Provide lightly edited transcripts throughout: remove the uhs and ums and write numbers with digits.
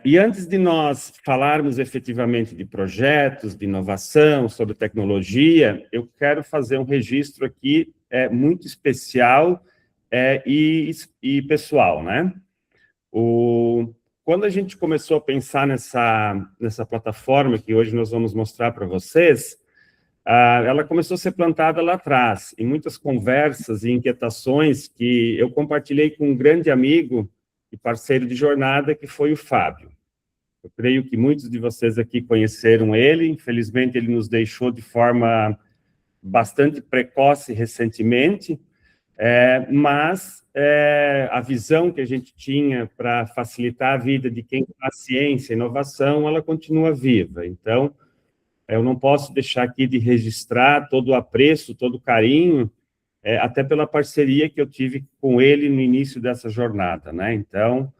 E antes de nós falarmos efetivamente de projetos, de inovação, sobre tecnologia, eu quero fazer um registro aqui muito especial e pessoal, né? Quando a gente começou a pensar nessa plataforma que hoje nós vamos mostrar para vocês, ela começou a ser plantada lá atrás, em muitas conversas e inquietações que eu compartilhei com um grande amigo e parceiro de jornada, que foi o Fábio. Eu creio que muitos de vocês aqui conheceram ele, infelizmente ele nos deixou de forma bastante precoce recentemente, mas a visão que a gente tinha para facilitar a vida de quem faz ciência e inovação, ela continua viva. Então, eu não posso deixar aqui de registrar todo o apreço, todo o carinho, até pela parceria que eu tive com ele no início dessa jornada, né? Então,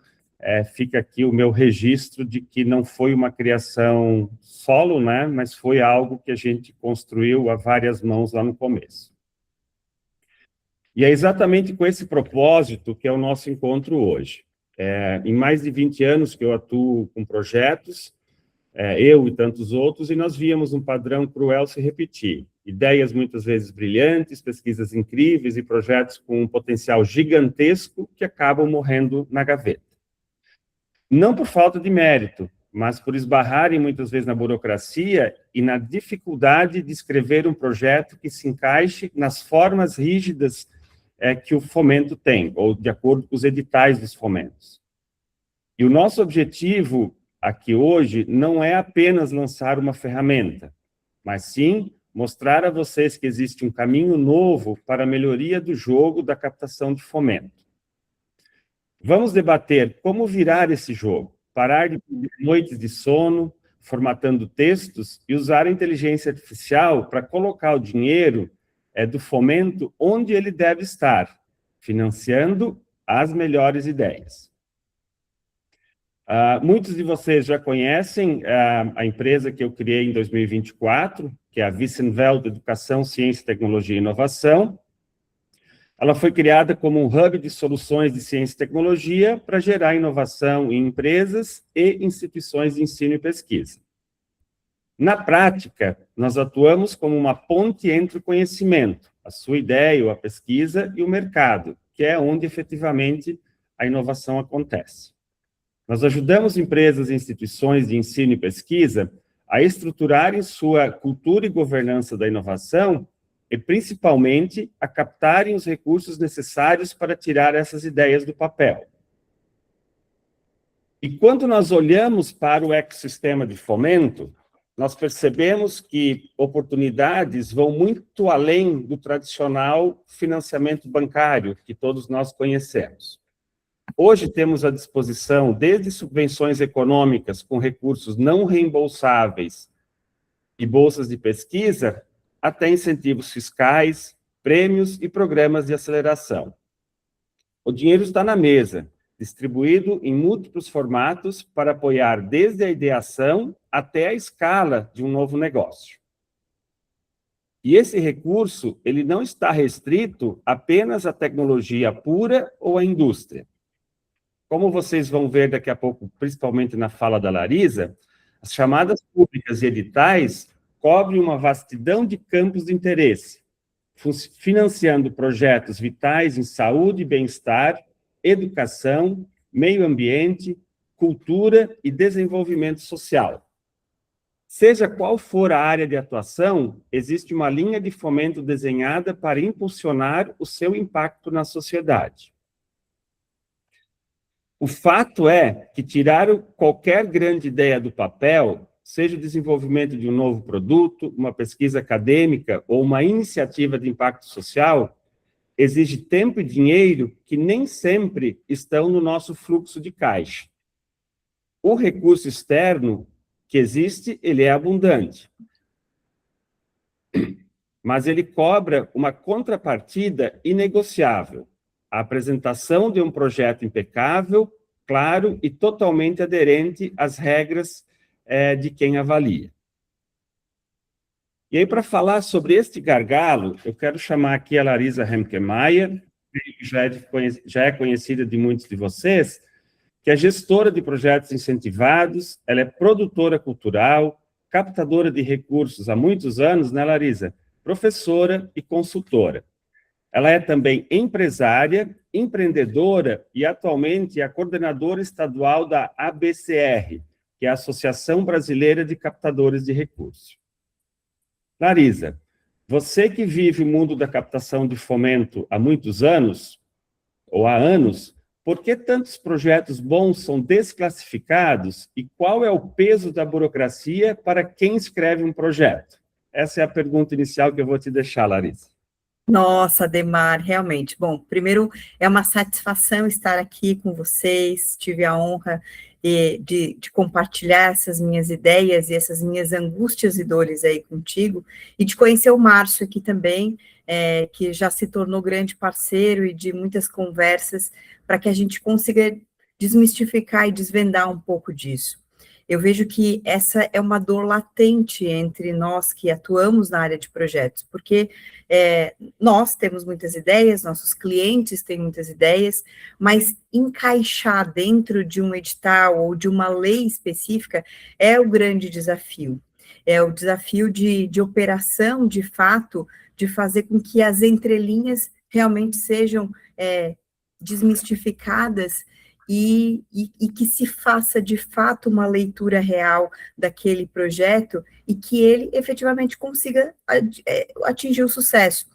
fica aqui o meu registro de que não foi uma criação solo, né? Mas foi algo que a gente construiu a várias mãos lá no começo. E é exatamente com esse propósito que é o nosso encontro hoje. Em mais de 20 anos que eu atuo com projetos, eu e tantos outros, e nós víamos um padrão cruel se repetir. Ideias muitas vezes brilhantes, pesquisas incríveis e projetos com um potencial gigantesco que acabam morrendo na gaveta. Não por falta de mérito, mas por esbarrarem muitas vezes na burocracia e na dificuldade de escrever um projeto que se encaixe nas formas rígidas que o fomento tem, ou de acordo com os editais dos fomentos. E o nosso objetivo aqui hoje não é apenas lançar uma ferramenta, mas sim mostrar a vocês que existe um caminho novo para a melhoria do jogo da captação de fomento. Vamos debater como virar esse jogo, parar de perder noites de sono, formatando textos e usar a inteligência artificial para colocar o dinheiro do fomento onde ele deve estar, financiando as melhores ideias. Muitos de vocês já conhecem a empresa que eu criei em 2024, que é a Wissenwelt Educação, Ciência, Tecnologia e Inovação. Ela foi criada como um hub de soluções de ciência e tecnologia para gerar inovação em empresas e instituições de ensino e pesquisa. Na prática, nós atuamos como uma ponte entre o conhecimento, a sua ideia ou a pesquisa, e o mercado, que é onde efetivamente a inovação acontece. Nós ajudamos empresas e instituições de ensino e pesquisa a estruturarem sua cultura e governança da inovação e, principalmente, a captarem os recursos necessários para tirar essas ideias do papel. E quando nós olhamos para o ecossistema de fomento, nós percebemos que oportunidades vão muito além do tradicional financiamento bancário que todos nós conhecemos. Hoje temos à disposição desde subvenções econômicas com recursos não reembolsáveis e bolsas de pesquisa, até incentivos fiscais, prêmios e programas de aceleração. O dinheiro está na mesa, distribuído em múltiplos formatos para apoiar desde a ideação até a escala de um novo negócio. E esse recurso, ele não está restrito apenas à tecnologia pura ou à indústria. Como vocês vão ver daqui a pouco, principalmente na fala da Larisa, as chamadas públicas e editais cobrem uma vastidão de campos de interesse, financiando projetos vitais em saúde e bem-estar, educação, meio ambiente, cultura e desenvolvimento social. Seja qual for a área de atuação, existe uma linha de fomento desenhada para impulsionar o seu impacto na sociedade. O fato é que tirar qualquer grande ideia do papel, seja o desenvolvimento de um novo produto, uma pesquisa acadêmica ou uma iniciativa de impacto social, exige tempo e dinheiro que nem sempre estão no nosso fluxo de caixa. O recurso externo que existe, ele é abundante. Mas ele cobra uma contrapartida inegociável. A apresentação de um projeto impecável, claro e totalmente aderente às regras de quem avalia. E aí, para falar sobre este gargalo, eu quero chamar aqui a Larisa Hemkemeyer, que já é conhecida de muitos de vocês, que que é gestora de projetos incentivados, ela é produtora cultural, captadora de recursos há muitos anos, né, Larisa? Professora e consultora. Ela é também empresária, empreendedora e atualmente é a coordenadora estadual da ABCR, que é a Associação Brasileira de Captadores de Recursos. Larisa, você que vive o mundo da captação de fomento há muitos anos, ou há anos, por que tantos projetos bons são desclassificados e qual é o peso da burocracia para quem escreve um projeto? Essa é a pergunta inicial que eu vou te deixar, Larisa. Nossa, Adhemar, realmente. Bom, primeiro, é uma satisfação estar aqui com vocês, tive a honra de compartilhar essas minhas ideias e essas minhas angústias e dores aí contigo, e de conhecer o Márcio aqui também, que já se tornou grande parceiro e de muitas conversas, para que a gente consiga desmistificar e desvendar um pouco disso. Eu vejo que essa é uma dor latente entre nós que atuamos na área de projetos, porque nós temos muitas ideias, nossos clientes têm muitas ideias, mas encaixar dentro de um edital ou de uma lei específica é o grande desafio. É o desafio de operação, de fato, de fazer com que as entrelinhas realmente sejam desmistificadas e que se faça, de fato, uma leitura real daquele projeto e que ele, efetivamente, consiga atingir o sucesso.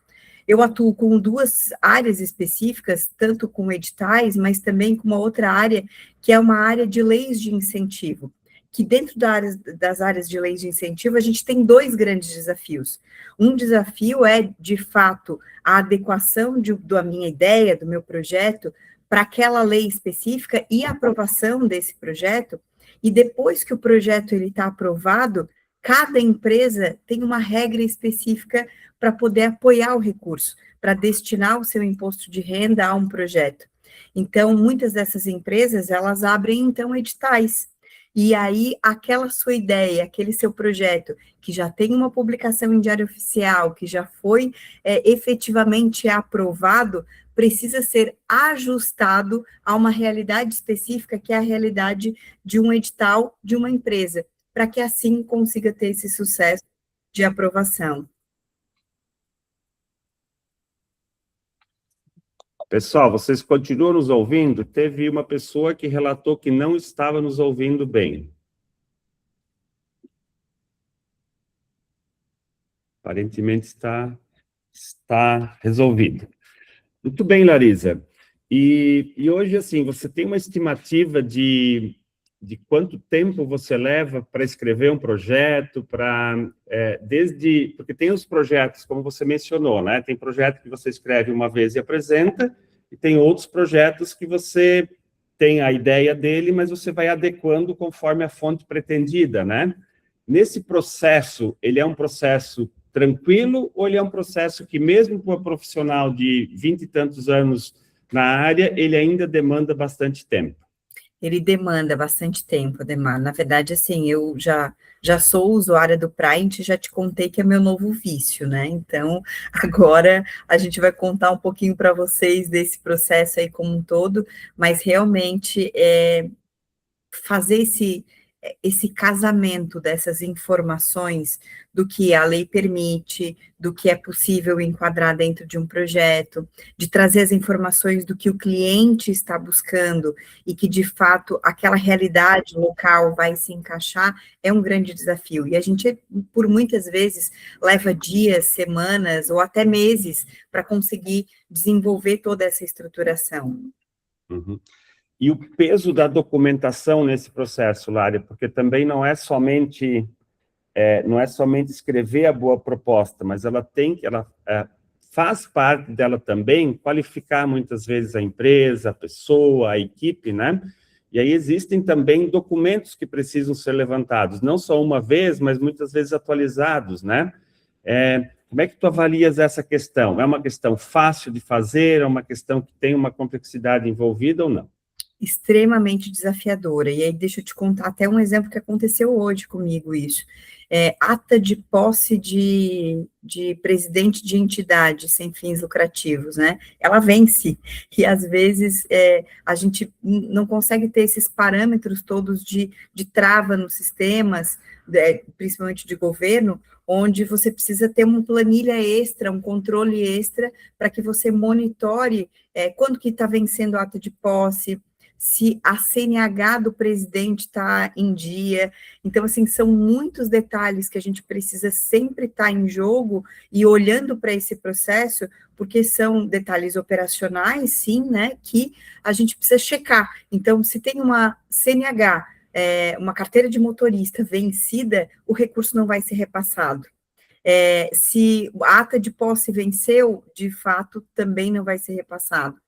Eu atuo com duas áreas específicas, tanto com editais, mas também com uma outra área, que é uma área de leis de incentivo, que dentro das áreas de leis de incentivo, a gente tem dois grandes desafios. Um desafio é, de fato, a adequação da minha ideia, do meu projeto, para aquela lei específica e a aprovação desse projeto, e depois que o projeto está aprovado, cada empresa tem uma regra específica para poder apoiar o recurso, para destinar o seu imposto de renda a um projeto. Então, muitas dessas empresas, elas abrem, então, editais, e aí, aquela sua ideia, aquele seu projeto, que já tem uma publicação em Diário Oficial, que já foi efetivamente aprovado, precisa ser ajustado a uma realidade específica, que é a realidade de um edital de uma empresa, para que assim consiga ter esse sucesso de aprovação. Pessoal, vocês continuam nos ouvindo? Teve uma pessoa que relatou que não estava nos ouvindo bem. Aparentemente está resolvido. Muito bem, Larisa. E hoje, assim, você tem uma estimativa de quanto tempo você leva para escrever um projeto, porque tem os projetos, como você mencionou, né? Tem projeto que você escreve uma vez e apresenta, e tem outros projetos que você tem a ideia dele, mas você vai adequando conforme a fonte pretendida, né? Nesse processo, ele é um processo tranquilo, ou ele é um processo que, mesmo para um profissional de 20 e tantos anos na área, ele ainda demanda bastante tempo? Ele demanda bastante tempo, Adhemar. Na verdade, assim, eu já sou usuária do Print, já te contei que é meu novo vício, né? Então, agora a gente vai contar um pouquinho para vocês desse processo aí como um todo, mas realmente fazer esse casamento dessas informações do que a lei permite, do que é possível enquadrar dentro de um projeto, de trazer as informações do que o cliente está buscando e que, de fato, aquela realidade local vai se encaixar, é um grande desafio. E a gente, por muitas vezes, leva dias, semanas ou até meses para conseguir desenvolver toda essa estruturação. Uhum. E o peso da documentação nesse processo, Lária, porque também não é somente escrever a boa proposta, mas ela faz parte dela também qualificar muitas vezes a empresa, a pessoa, a equipe, né? E aí existem também documentos que precisam ser levantados, não só uma vez, mas muitas vezes atualizados, né? Como é que tu avalias essa questão? É uma questão fácil de fazer? É uma questão que tem uma complexidade envolvida ou não? extremamente desafiadora. E aí, deixa eu te contar até um exemplo que aconteceu hoje comigo, isso. Ata de posse de presidente de entidade sem fins lucrativos, né? Ela vence, e às vezes a gente não consegue ter esses parâmetros todos de trava nos sistemas, principalmente de governo, onde você precisa ter uma planilha extra, um controle extra, para que você monitore quando que está vencendo o ato de posse, se a CNH do presidente está em dia. Então, assim, são muitos detalhes que a gente precisa sempre estar em jogo e olhando para esse processo, porque são detalhes operacionais, sim, né, que a gente precisa checar. Então, se tem uma CNH, uma carteira de motorista vencida, o recurso não vai ser repassado. Se a ata de posse venceu, de fato, também não vai ser repassado.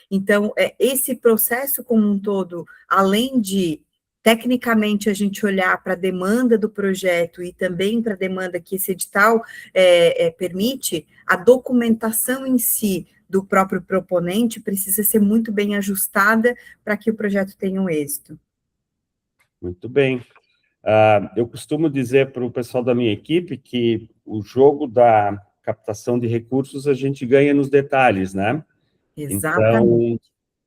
Então, esse processo como um todo, além de, tecnicamente, a gente olhar para a demanda do projeto e também para a demanda que esse edital permite, a documentação em si do próprio proponente precisa ser muito bem ajustada para que o projeto tenha um êxito. Muito bem. Eu costumo dizer para o pessoal da minha equipe que o jogo da captação de recursos a gente ganha nos detalhes, né? Exatamente. Então,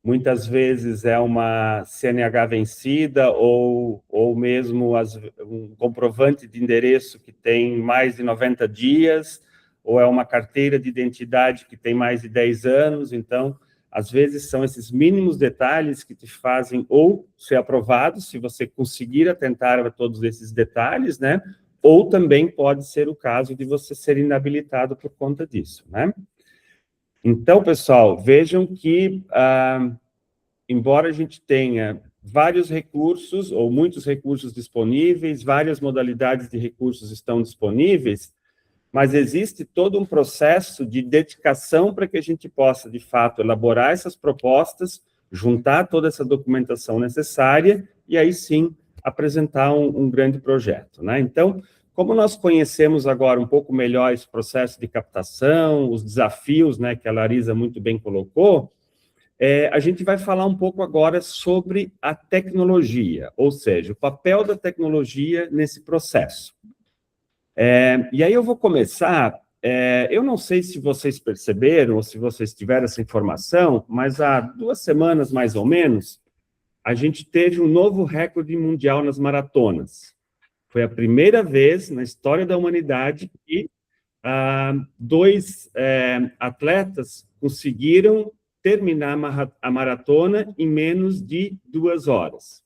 muitas vezes é uma CNH vencida ou mesmo um comprovante de endereço que tem mais de 90 dias, ou é uma carteira de identidade que tem mais de 10 anos. Então, às vezes são esses mínimos detalhes que te fazem ou ser aprovado, se você conseguir atentar a todos esses detalhes, né? Ou também pode ser o caso de você ser inabilitado por conta disso, né? Então, pessoal, vejam que, embora a gente tenha vários recursos, ou muitos recursos disponíveis, várias modalidades de recursos estão disponíveis, mas existe todo um processo de dedicação para que a gente possa, de fato, elaborar essas propostas, juntar toda essa documentação necessária, e aí sim apresentar um grande projeto, né? Então, como nós conhecemos agora um pouco melhor esse processo de captação, os desafios, né, que a Larisa muito bem colocou, a gente vai falar um pouco agora sobre a tecnologia, ou seja, o papel da tecnologia nesse processo. E aí eu vou começar, eu não sei se vocês perceberam ou se vocês tiveram essa informação, mas há 2 semanas, mais ou menos, a gente teve um novo recorde mundial nas maratonas. Foi a primeira vez na história da humanidade que 2 atletas conseguiram terminar a maratona em menos de 2 horas.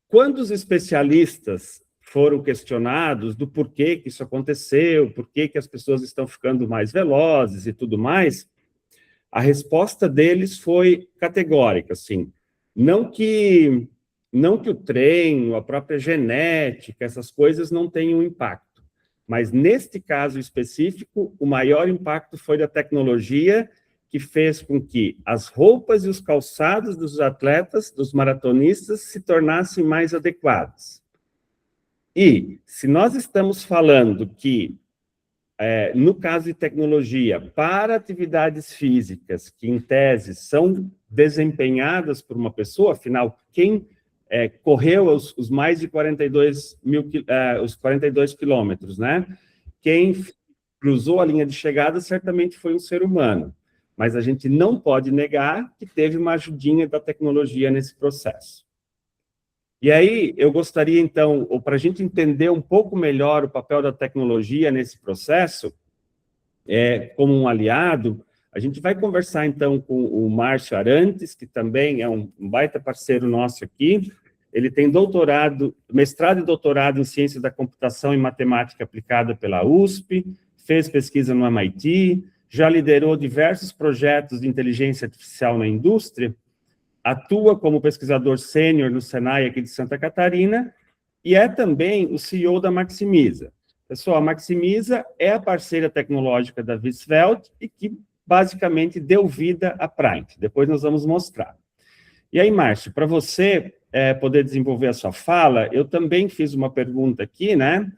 Quando os especialistas foram questionados do porquê que isso aconteceu, por que as pessoas estão ficando mais velozes e tudo mais, a resposta deles foi categórica, assim, não que o treino, a própria genética, essas coisas não tenham impacto, mas neste caso específico, o maior impacto foi da tecnologia, que fez com que as roupas e os calçados dos atletas, dos maratonistas, se tornassem mais adequados. E, se nós estamos falando que, no caso de tecnologia, para atividades físicas, que em tese são desempenhadas por uma pessoa, afinal, quem correu os mais de 42 quilômetros, né? Quem cruzou a linha de chegada certamente foi um ser humano, mas a gente não pode negar que teve uma ajudinha da tecnologia nesse processo. E aí, eu gostaria, então, para a gente entender um pouco melhor o papel da tecnologia nesse processo, como um aliado, a gente vai conversar, então, com o Márcio Arantes, que também é um baita parceiro nosso aqui. Ele tem mestrado e doutorado em Ciência da Computação e Matemática Aplicada pela USP, fez pesquisa no MIT, já liderou diversos projetos de inteligência artificial na indústria, atua como pesquisador sênior no Senai aqui de Santa Catarina e é também o CEO da Maximiza. Pessoal, a Maximiza é a parceira tecnológica da Visveld e que basicamente deu vida à Prime. Depois nós vamos mostrar. E aí, Márcio, para você poder desenvolver a sua fala, eu também fiz uma pergunta aqui, né?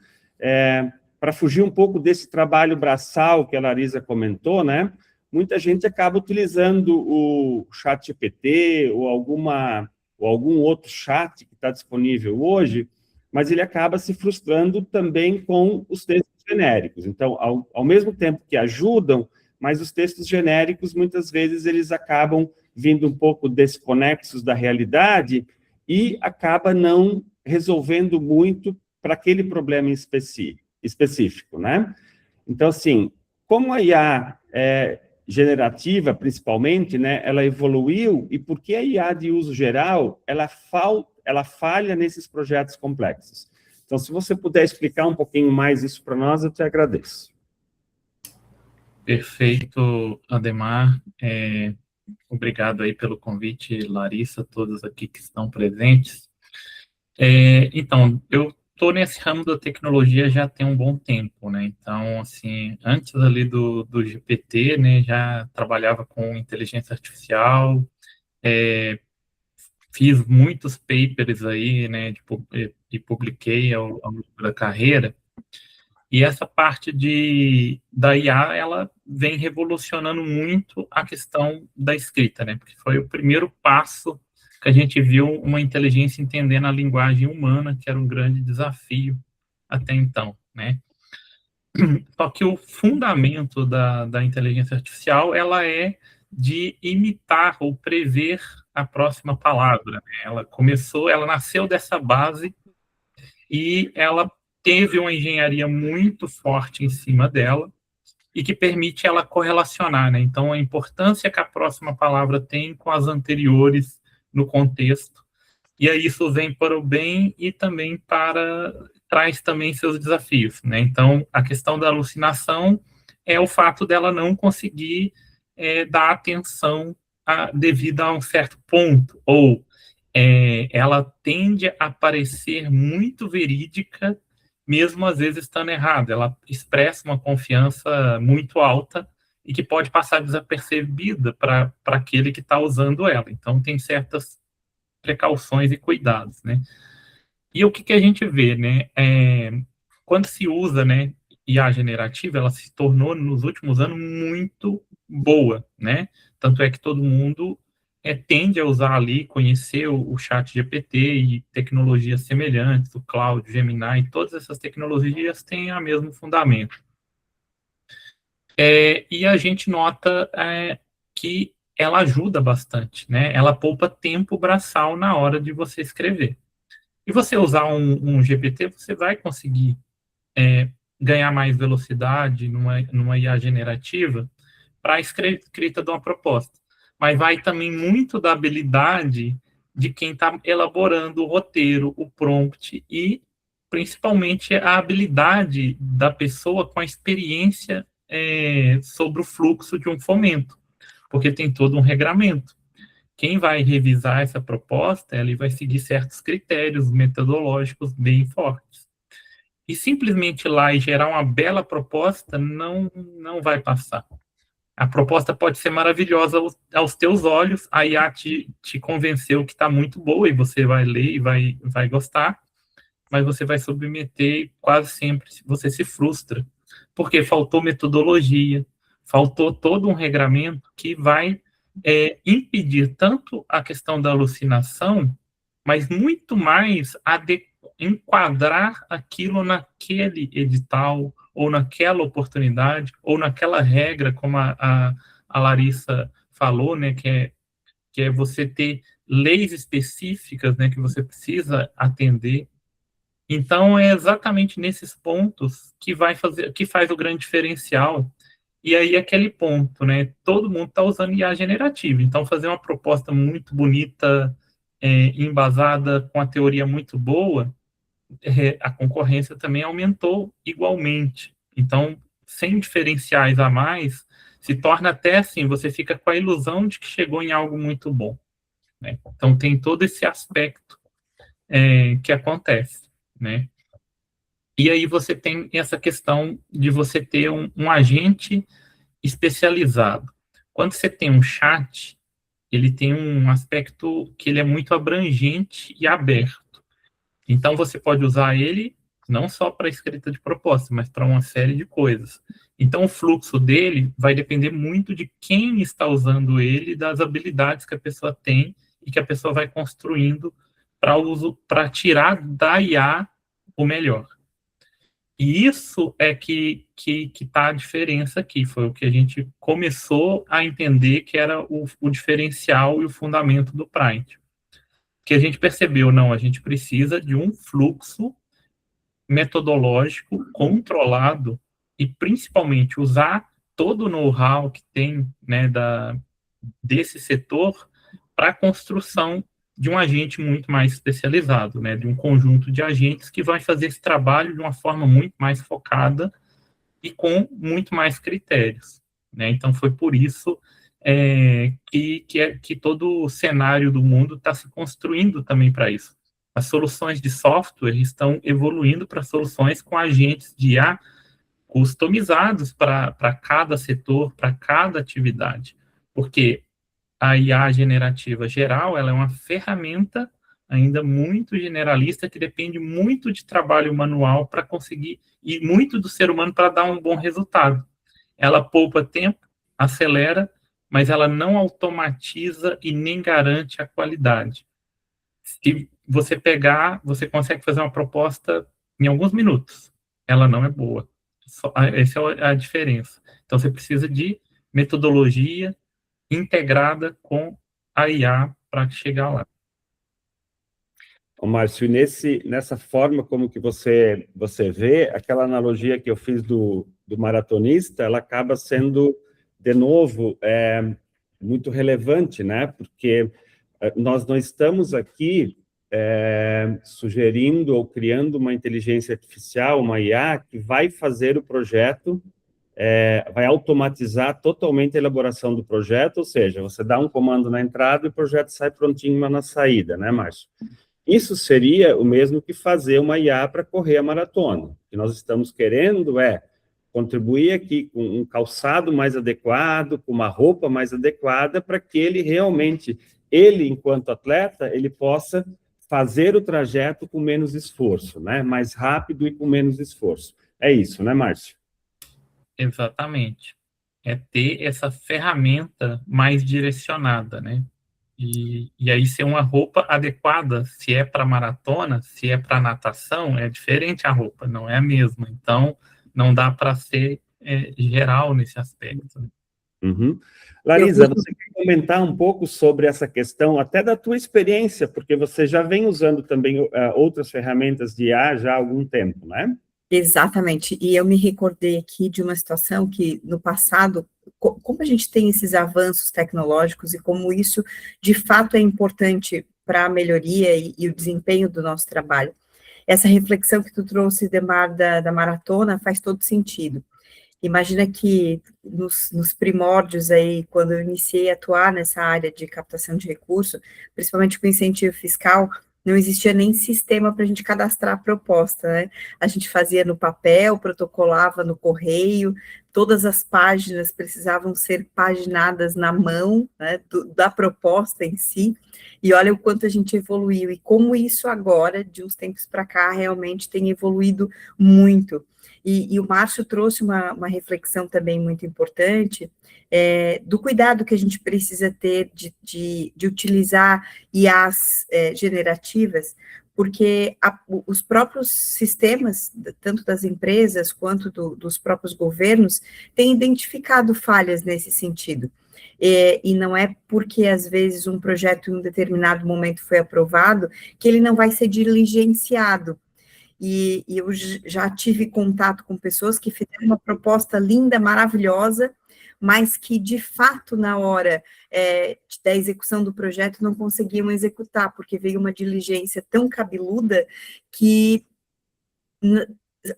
Para fugir um pouco desse trabalho braçal que a Larisa comentou, né? muita gente acaba utilizando o ChatGPT ou algum outro chat que está disponível hoje, mas ele acaba se frustrando também com os textos genéricos. Então, ao mesmo tempo que ajudam, mas os textos genéricos, muitas vezes, eles acabam vindo um pouco desconexos da realidade e acaba não resolvendo muito para aquele problema específico, né? Então, assim, como a IA generativa, principalmente, né, ela evoluiu, e porque a IA de uso geral, ela falha nesses projetos complexos. Então, se você puder explicar um pouquinho mais isso para nós, eu te agradeço. Perfeito, Ademar. Obrigado aí pelo convite, Larissa, todos aqui que estão presentes. Então, eu estou nesse ramo da tecnologia já tem um bom tempo, né? Então, assim, antes ali do GPT, né, já trabalhava com inteligência artificial, fiz muitos papers aí, né, e publiquei ao longo da carreira. E essa parte da IA, ela vem revolucionando muito a questão da escrita, né? Porque foi o primeiro passo que a gente viu uma inteligência entendendo a linguagem humana, que era um grande desafio até então, né? Só que o fundamento da inteligência artificial, ela é de imitar ou prever a próxima palavra, né? Ela nasceu dessa base e ela teve uma engenharia muito forte em cima dela e que permite ela correlacionar, né? Então, a importância que a próxima palavra tem com as anteriores no contexto. E aí isso vem para o bem e também traz também seus desafios, né? Então, a questão da alucinação é o fato dela não conseguir dar atenção devida a um certo ponto, ou ela tende a parecer muito verídica, mesmo às vezes estando errada. Ela expressa uma confiança muito alta e que pode passar desapercebida para aquele que está usando ela. Então, tem certas precauções e cuidados, né? E o que a gente vê, né? Quando se usa, né, IA generativa, ela se tornou, nos últimos anos, muito boa, né? Tanto é que todo mundo tende a usar ali, conhecer o ChatGPT e tecnologias semelhantes, o Cloud, Gemini, todas essas tecnologias têm o mesmo fundamento. E a gente nota que ela ajuda bastante, né? Ela poupa tempo braçal na hora de você escrever. E você usar um GPT, você vai conseguir ganhar mais velocidade numa IA generativa para a escrita de uma proposta. Mas vai também muito da habilidade de quem está elaborando o roteiro, o prompt e, principalmente, a habilidade da pessoa com a experiência sobre o fluxo de um fomento, porque tem todo um regramento. Quem vai revisar essa proposta, ele vai seguir certos critérios metodológicos bem fortes. E simplesmente ir lá e gerar uma bela proposta não vai passar. A proposta pode ser maravilhosa aos teus olhos, a IA te convenceu que está muito boa e você vai ler e vai gostar, mas você vai submeter e quase sempre você se frustra, porque faltou metodologia, faltou todo um regramento que vai impedir tanto a questão da alucinação, mas muito mais enquadrar aquilo naquele edital, ou naquela oportunidade, ou naquela regra, como a Larissa falou, né, que é você ter leis específicas, né, que você precisa atender. Então, é exatamente nesses pontos que faz o grande diferencial. E aí, aquele ponto, né, todo mundo está usando IA generativa, então fazer uma proposta muito bonita, embasada com a teoria muito boa, a concorrência também aumentou igualmente. Então, sem diferenciais a mais, se torna até assim, você fica com a ilusão de que chegou em algo muito bom, né? Então, tem todo esse aspecto que acontece, né? E aí você tem essa questão de você ter um agente especializado. Quando você tem um chat, ele tem um aspecto que ele é muito abrangente e aberto. Então, você pode usar ele não só para a escrita de proposta, mas para uma série de coisas. Então, o fluxo dele vai depender muito de quem está usando ele, das habilidades que a pessoa tem e que a pessoa vai construindo para uso, para tirar da IA o melhor. E isso é que está a diferença aqui, foi o que a gente começou a entender que era o diferencial e o fundamento do Pride. Que a gente percebeu, não, a gente precisa de um fluxo metodológico controlado e principalmente usar todo o know-how que tem, né, desse setor para a construção de um agente muito mais especializado, né, de um conjunto de agentes que vai fazer esse trabalho de uma forma muito mais focada e com muito mais critérios, né? Então foi por isso que todo o cenário do mundo está se construindo também para isso. As soluções de software estão evoluindo para soluções com agentes de IA customizados para cada setor, para cada atividade, porque a IA generativa geral, ela é uma ferramenta ainda muito generalista que depende muito de trabalho manual para conseguir, e muito do ser humano para dar um bom resultado. Ela poupa tempo, acelera, mas ela não automatiza e nem garante a qualidade. Se você pegar, você consegue fazer uma proposta em alguns minutos. Ela não é boa. Essa é a diferença. Então, você precisa de metodologia integrada com a IA para chegar lá. Ô, Márcio, nessa forma como que você vê, aquela analogia que eu fiz do maratonista, ela acaba sendo, de novo, muito relevante, né? Porque nós não estamos aqui sugerindo ou criando uma inteligência artificial, uma IA, que vai fazer o projeto, vai automatizar totalmente a elaboração do projeto, ou seja, você dá um comando na entrada e o projeto sai prontinho na saída, né, Márcio? Isso seria o mesmo que fazer uma IA para correr a maratona. O que nós estamos querendo contribuir aqui com um calçado mais adequado, com uma roupa mais adequada, para que ele realmente, enquanto atleta, ele possa fazer o trajeto com menos esforço, né? Mais rápido e com menos esforço. É isso, né, Márcio? Exatamente. É ter essa ferramenta mais direcionada, né? E aí ser uma roupa adequada, se é para maratona, se é para natação, é diferente a roupa, não é a mesma. Então, não dá para ser geral nesse aspecto. Né? Uhum. Larisa, você quer comentar um pouco sobre essa questão, até da tua experiência, porque você já vem usando também outras ferramentas de IA já há algum tempo, né? Exatamente, e eu me recordei aqui de uma situação que, no passado, como a gente tem esses avanços tecnológicos e como isso, de fato, é importante para a melhoria e o desempenho do nosso trabalho. Essa reflexão que tu trouxe, Demar, da maratona, faz todo sentido. Imagina que nos primórdios aí, quando eu iniciei a atuar nessa área de captação de recurso, principalmente com incentivo fiscal, não existia nem sistema para a gente cadastrar a proposta, né? A gente fazia no papel, protocolava no correio, todas as páginas precisavam ser paginadas na mão, né, da proposta em si, e olha o quanto a gente evoluiu, e como isso agora, de uns tempos para cá, realmente tem evoluído muito. E o Márcio trouxe uma reflexão também muito importante, do cuidado que a gente precisa ter de utilizar IAs generativas, porque os próprios sistemas, tanto das empresas quanto dos próprios governos, têm identificado falhas nesse sentido. E não é porque, às vezes, um projeto em um determinado momento foi aprovado, que ele não vai ser diligenciado. E eu já tive contato com pessoas que fizeram uma proposta linda, maravilhosa, mas que, de fato, na hora da execução do projeto, não conseguiam executar, porque veio uma diligência tão cabeluda que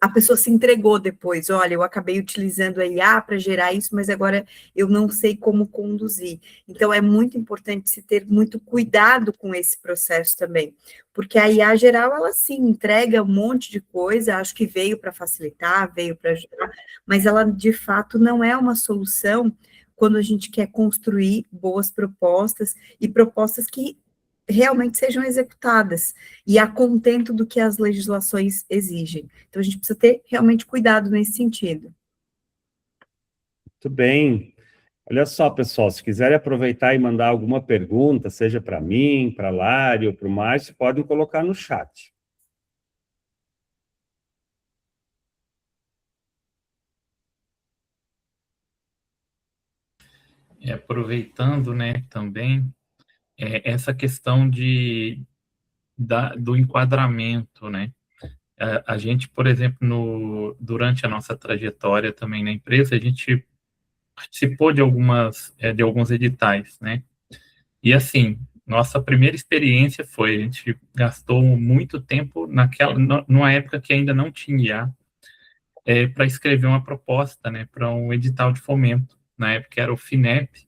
a pessoa se entregou depois, olha, eu acabei utilizando a IA para gerar isso, mas agora eu não sei como conduzir. Então, é muito importante se ter muito cuidado com esse processo também, porque a IA geral, ela sim, entrega um monte de coisa, acho que veio para facilitar, veio para ajudar, mas ela, de fato, não é uma solução quando a gente quer construir boas propostas, e propostas que realmente sejam executadas e a contento do que as legislações exigem. Então, a gente precisa ter realmente cuidado nesse sentido. Muito bem. Olha só, pessoal, se quiserem aproveitar e mandar alguma pergunta, seja para mim, para a Lari ou para o Márcio, podem colocar no chat. Aproveitando, né, também, essa questão do enquadramento, né? A gente, por exemplo, durante a nossa trajetória também na empresa, a gente participou de alguns editais, né? E assim, nossa primeira experiência foi, a gente gastou muito tempo numa época que ainda não tinha para escrever uma proposta, né, para um edital de fomento. Na época era o FINEP,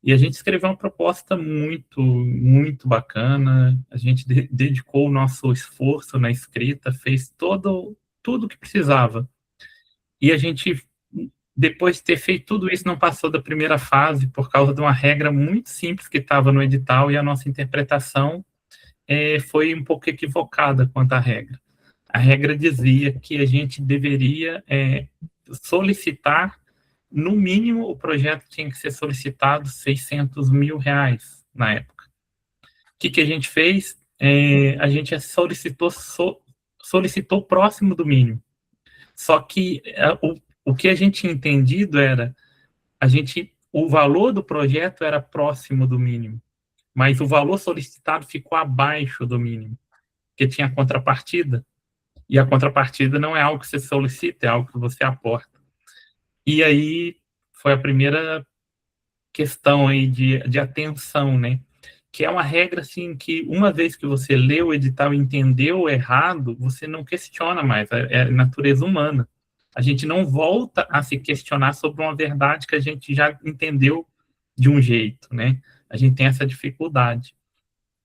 e a gente escreveu uma proposta muito, muito bacana, a gente dedicou o nosso esforço na escrita, fez tudo o que precisava. E a gente, depois de ter feito tudo isso, não passou da primeira fase por causa de uma regra muito simples que estava no edital, e a nossa interpretação foi um pouco equivocada quanto à regra. A regra dizia que a gente deveria solicitar, no mínimo, o projeto tinha que ser solicitado R$600 mil na época. O que a gente fez? A gente solicitou próximo do mínimo. Só que o que a gente tinha entendido era, o valor do projeto era próximo do mínimo, mas o valor solicitado ficou abaixo do mínimo, porque tinha contrapartida, e a contrapartida não é algo que você solicita, é algo que você aporta. E aí foi a primeira questão aí de atenção, né? Que é uma regra, assim, que uma vez que você lê o edital e entendeu errado, você não questiona mais, é natureza humana. A gente não volta a se questionar sobre uma verdade que a gente já entendeu de um jeito, né? A gente tem essa dificuldade.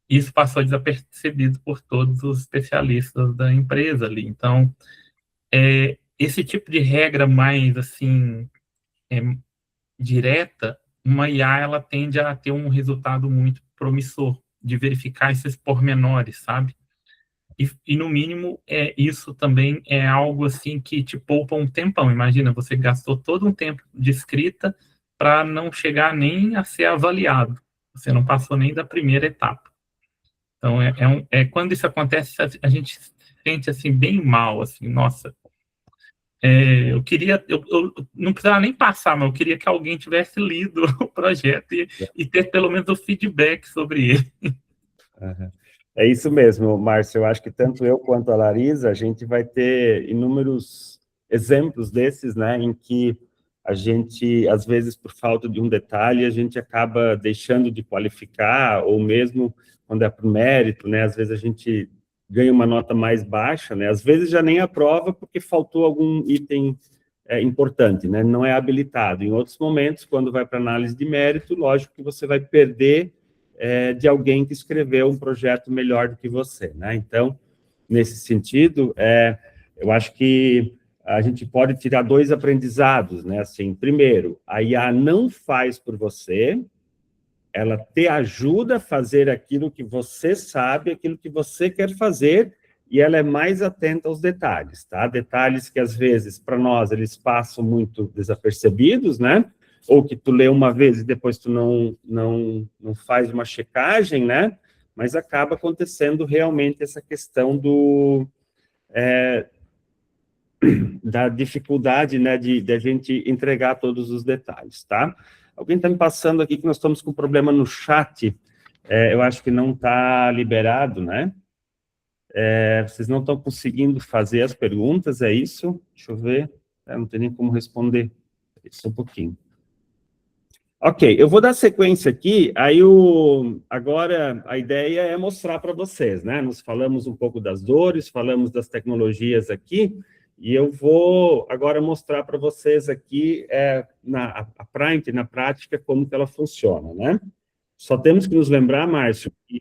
Isso passou desapercebido por todos os especialistas da empresa ali. Então, esse tipo de regra mais, assim, direta, uma IA, ela tende a ter um resultado muito promissor, de verificar esses pormenores, sabe? E no mínimo, isso também é algo, assim, que te poupa um tempão. Imagina, você gastou todo um tempo de escrita para não chegar nem a ser avaliado. Você não passou nem da primeira etapa. Então, quando isso acontece, a gente se sente, assim, bem mal, assim, nossa, eu queria, eu não precisava nem passar, mas eu queria que alguém tivesse lido o projeto e ter pelo menos o feedback sobre ele. Uhum. É isso mesmo, Márcio. Eu acho que tanto eu quanto a Larisa, a gente vai ter inúmeros exemplos desses, né, em que a gente, às vezes, por falta de um detalhe, a gente acaba deixando de qualificar, ou mesmo quando é por mérito, né, às vezes a gente ganha uma nota mais baixa, né, às vezes já nem aprova porque faltou algum item importante, né, não é habilitado. Em outros momentos, quando vai para análise de mérito, lógico que você vai perder de alguém que escreveu um projeto melhor do que você, né? Então, nesse sentido, eu acho que a gente pode tirar dois aprendizados, né? Assim, primeiro, a IA não faz por você, ela te ajuda a fazer aquilo que você sabe, aquilo que você quer fazer, e ela é mais atenta aos detalhes, tá? Detalhes que, às vezes, para nós, eles passam muito desapercebidos, né? Ou que tu lê uma vez e depois tu não faz uma checagem, né? Mas acaba acontecendo realmente essa questão da dificuldade, né, de a gente entregar todos os detalhes, tá? Alguém está me passando aqui que nós estamos com problema no chat, eu acho que não está liberado, né? Vocês não estão conseguindo fazer as perguntas, é isso? Deixa eu ver, não tem nem como responder, só um pouquinho. Ok, eu vou dar sequência aqui, aí agora a ideia é mostrar para vocês, né? Nós falamos um pouco das dores, falamos das tecnologias aqui, e eu vou agora mostrar para vocês aqui na prática como que ela funciona, né? Só temos que nos lembrar, Márcio, que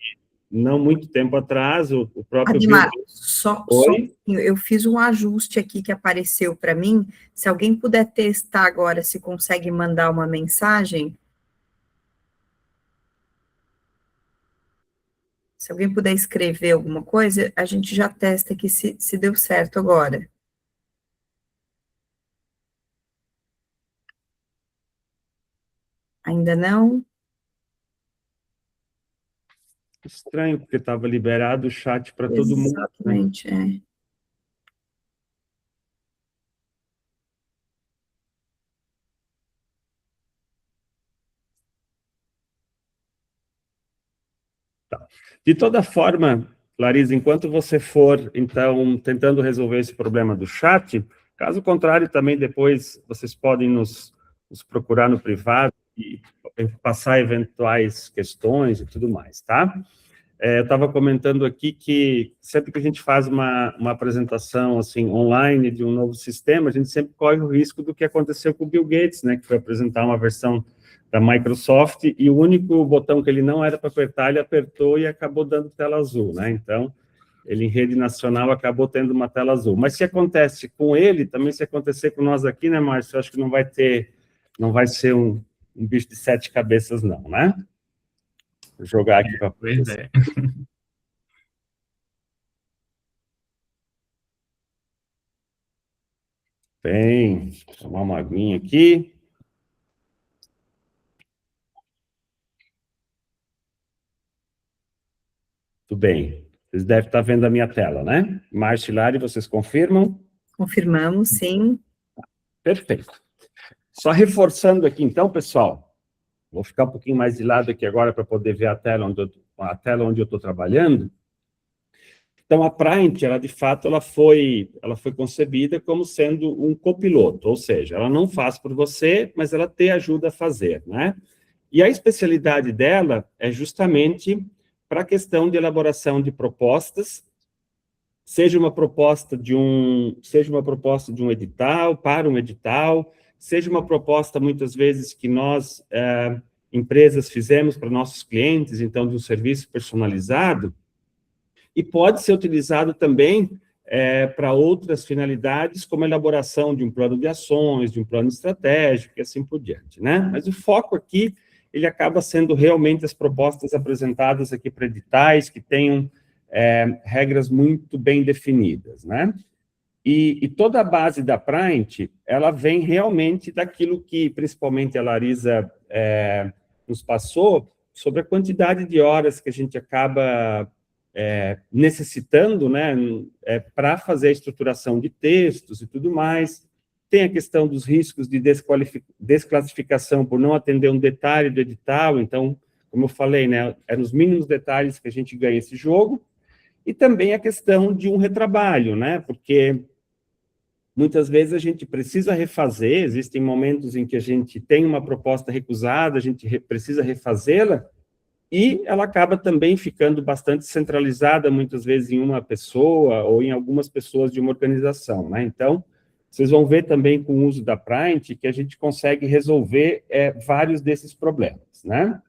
não muito tempo atrás, o próprio... Ademar, só um pouquinho, eu fiz um ajuste aqui que apareceu para mim, se alguém puder testar agora, se consegue mandar uma mensagem. Se alguém puder escrever alguma coisa, a gente já testa aqui se deu certo agora. Ainda não? Estranho, porque estava liberado o chat para todo mundo. Exatamente, é. De toda forma, Larissa, enquanto você for, então, tentando resolver esse problema do chat, caso contrário, também depois vocês podem nos procurar no privado e passar eventuais questões e tudo mais, tá? Eu estava comentando aqui que sempre que a gente faz uma apresentação assim online de um novo sistema, a gente sempre corre o risco do que aconteceu com o Bill Gates, né, que foi apresentar uma versão da Microsoft e o único botão que ele não era para apertar, ele apertou e acabou dando tela azul, né? Então, ele em rede nacional acabou tendo uma tela azul. Mas se acontece com ele, também se acontecer com nós aqui, né, Márcio? Eu acho que não vai ser um bicho de 7 cabeças, não, né? Vou jogar aqui para Pois é. Bem, vou tomar uma aguinha aqui. Tudo bem. Vocês devem estar vendo a minha tela, né? Márcio e Lari, vocês confirmam? Confirmamos, sim. Perfeito. Só reforçando aqui, então, pessoal, vou ficar um pouquinho mais de lado aqui agora para poder ver a tela onde eu estou trabalhando. Então, a Print, ela de fato, ela foi concebida como sendo um copiloto, ou seja, ela não faz por você, mas ela te ajuda a fazer, né? E a especialidade dela é justamente para a questão de elaboração de propostas, seja uma proposta de um edital, para um edital, seja uma proposta, muitas vezes, que nós, empresas, fizemos para nossos clientes, então, de um serviço personalizado, e pode ser utilizado também para outras finalidades, como a elaboração de um plano de ações, de um plano estratégico, e assim por diante, né? Mas o foco aqui, ele acaba sendo realmente as propostas apresentadas aqui para editais, que tenham regras muito bem definidas, né? E toda a base da Print, ela vem realmente daquilo que, principalmente, a Larissa nos passou, sobre a quantidade de horas que a gente acaba necessitando, né, para fazer a estruturação de textos e tudo mais. Tem a questão dos riscos de desclassificação por não atender um detalhe do edital, então, como eu falei, né, é nos mínimos detalhes que a gente ganha esse jogo, e também a questão de um retrabalho, né, porque muitas vezes a gente precisa refazer, existem momentos em que a gente tem uma proposta recusada, a gente precisa refazê-la, e ela acaba também ficando bastante centralizada, muitas vezes, em uma pessoa ou em algumas pessoas de uma organização, né? Então, vocês vão ver também com o uso da Print que a gente consegue resolver vários desses problemas, né?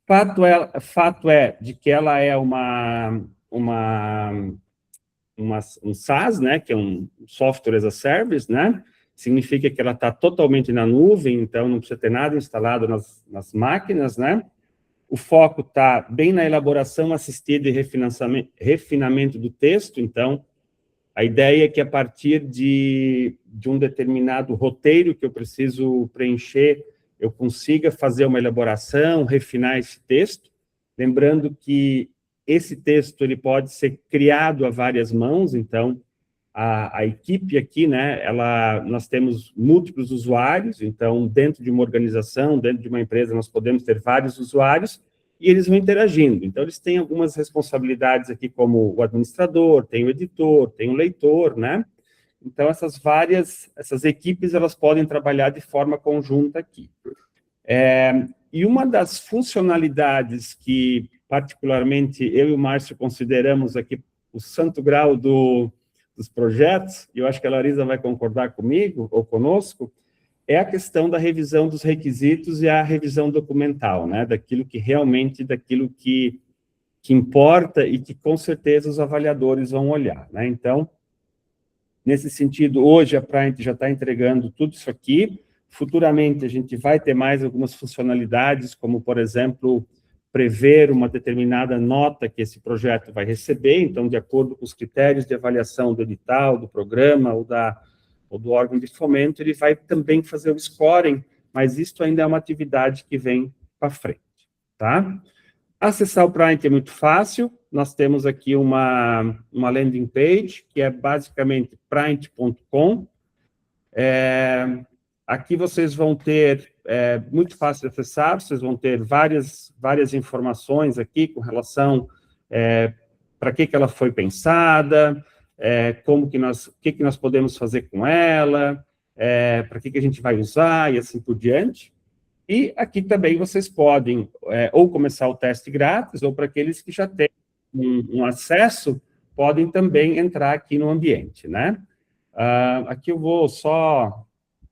Fato é de que ela é um SaaS, né, que é um Software as a Service, né? Significa que ela está totalmente na nuvem, então não precisa ter nada instalado nas máquinas, né? O foco está bem na elaboração assistida e refinamento do texto, então, a ideia é que a partir de um determinado roteiro que eu preciso preencher, eu consiga fazer uma elaboração, refinar esse texto, lembrando que esse texto ele pode ser criado a várias mãos, então, a equipe aqui, né, nós temos múltiplos usuários, então, dentro de uma organização, dentro de uma empresa, nós podemos ter vários usuários, e eles vão interagindo. Então, eles têm algumas responsabilidades aqui, como o administrador, tem o editor, tem o leitor, né? Então, essas equipes, elas podem trabalhar de forma conjunta aqui. E uma das funcionalidades que, particularmente, eu e o Márcio consideramos aqui o santo grau dos projetos, e eu acho que a Larissa vai concordar comigo, ou conosco, é a questão da revisão dos requisitos e a revisão documental, né? Daquilo que importa e que, com certeza, os avaliadores vão olhar, né? Então, nesse sentido, hoje a Print já está entregando tudo isso aqui. Futuramente, a gente vai ter mais algumas funcionalidades, como, por exemplo, prever uma determinada nota que esse projeto vai receber, então, de acordo com os critérios de avaliação do edital, do programa ou do órgão de fomento, ele vai também fazer o scoring, mas isso ainda é uma atividade que vem para frente, tá? Acessar o Print é muito fácil, nós temos aqui uma landing page, que é basicamente print.com. Aqui vocês vão ter, muito fácil de acessar, vocês vão ter várias informações aqui com relação para que ela foi pensada, o que nós podemos fazer com ela, para que a gente vai usar e assim por diante. E aqui também vocês podem ou começar o teste grátis, ou para aqueles que já têm um acesso, podem também entrar aqui no ambiente, né? Aqui eu vou só...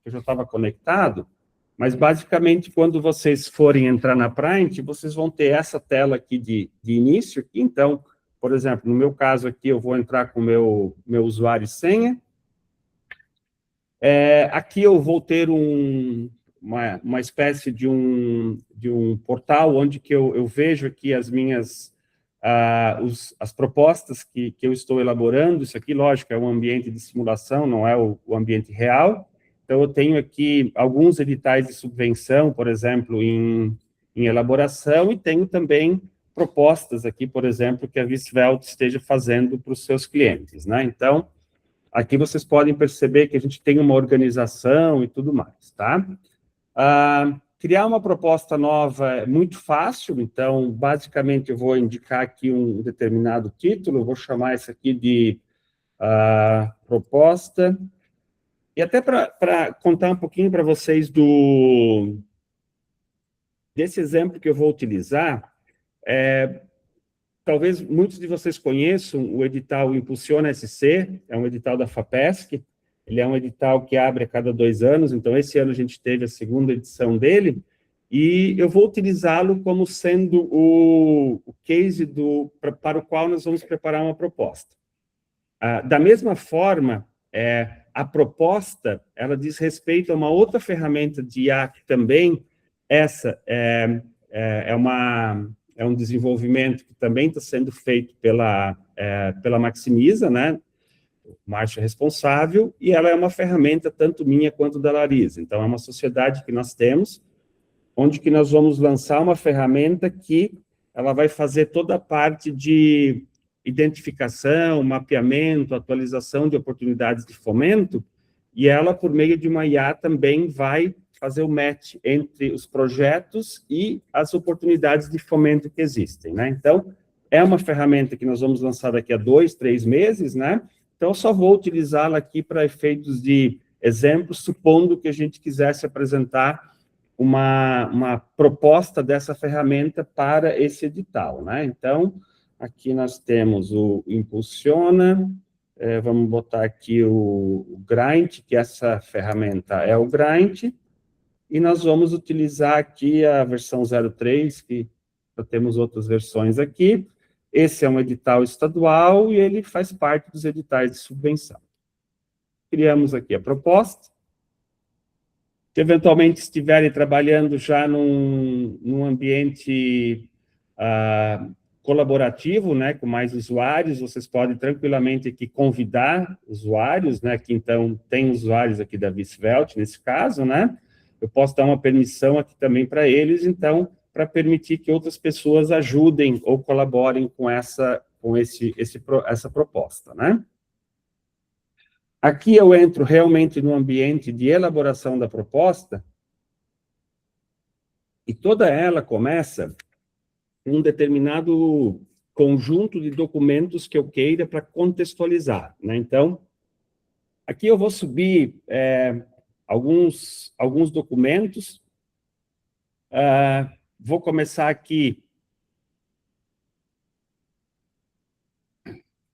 Eu já estava conectado, mas basicamente quando vocês forem entrar na Print, vocês vão ter essa tela aqui de início. Aqui. Então, por exemplo, no meu caso aqui, eu vou entrar com o meu usuário e senha. Aqui eu vou ter uma espécie de um portal onde que eu vejo aqui as minhas as propostas que eu estou elaborando. Isso aqui, lógico, é um ambiente de simulação, não é o ambiente real. Então, eu tenho aqui alguns editais de subvenção, por exemplo, em elaboração, e tenho também propostas aqui, por exemplo, que a Visvelt esteja fazendo para os seus clientes, né? Então, aqui vocês podem perceber que a gente tem uma organização e tudo mais, tá? Criar uma proposta nova é muito fácil, então, basicamente, eu vou indicar aqui um determinado título, eu vou chamar isso aqui de proposta. E até para contar um pouquinho para vocês desse exemplo que eu vou utilizar, talvez muitos de vocês conheçam o edital Impulsiona SC, é um edital da FAPESC, ele é um edital que abre a cada 2 anos, então esse ano a gente teve a 2ª edição dele, e eu vou utilizá-lo como sendo o case para o qual nós vamos preparar uma proposta. Da mesma forma, a proposta, ela diz respeito a uma outra ferramenta de IA que também, essa é um desenvolvimento que também está sendo feito pela Maximiza, né? O Márcio é responsável, e ela é uma ferramenta tanto minha quanto da Larisa. Então, é uma sociedade que nós temos, onde que nós vamos lançar uma ferramenta que ela vai fazer toda a parte de identificação, mapeamento, atualização de oportunidades de fomento, e ela, por meio de uma IA, também vai fazer o match entre os projetos e as oportunidades de fomento que existem, né? Então, é uma ferramenta que nós vamos lançar daqui a 2, 3 meses, né? Então, eu só vou utilizá-la aqui para efeitos de exemplo, supondo que a gente quisesse apresentar uma proposta dessa ferramenta para esse edital, né? Então, aqui nós temos o Impulsiona, vamos botar aqui o Grind, que essa ferramenta é o Grind, e nós vamos utilizar aqui a versão 03, que já temos outras versões aqui. Esse é um edital estadual e ele faz parte dos editais de subvenção. Criamos aqui a proposta. Se eventualmente estiverem trabalhando já num ambiente colaborativo, né, com mais usuários, vocês podem tranquilamente aqui convidar usuários, né, que então tem usuários aqui da Visvelt, nesse caso, né, eu posso dar uma permissão aqui também para eles, então, para permitir que outras pessoas ajudem ou colaborem com essa proposta, né. Aqui eu entro realmente no ambiente de elaboração da proposta, e toda ela começa um determinado conjunto de documentos que eu queira para contextualizar, né? Então, aqui eu vou subir alguns documentos, vou começar aqui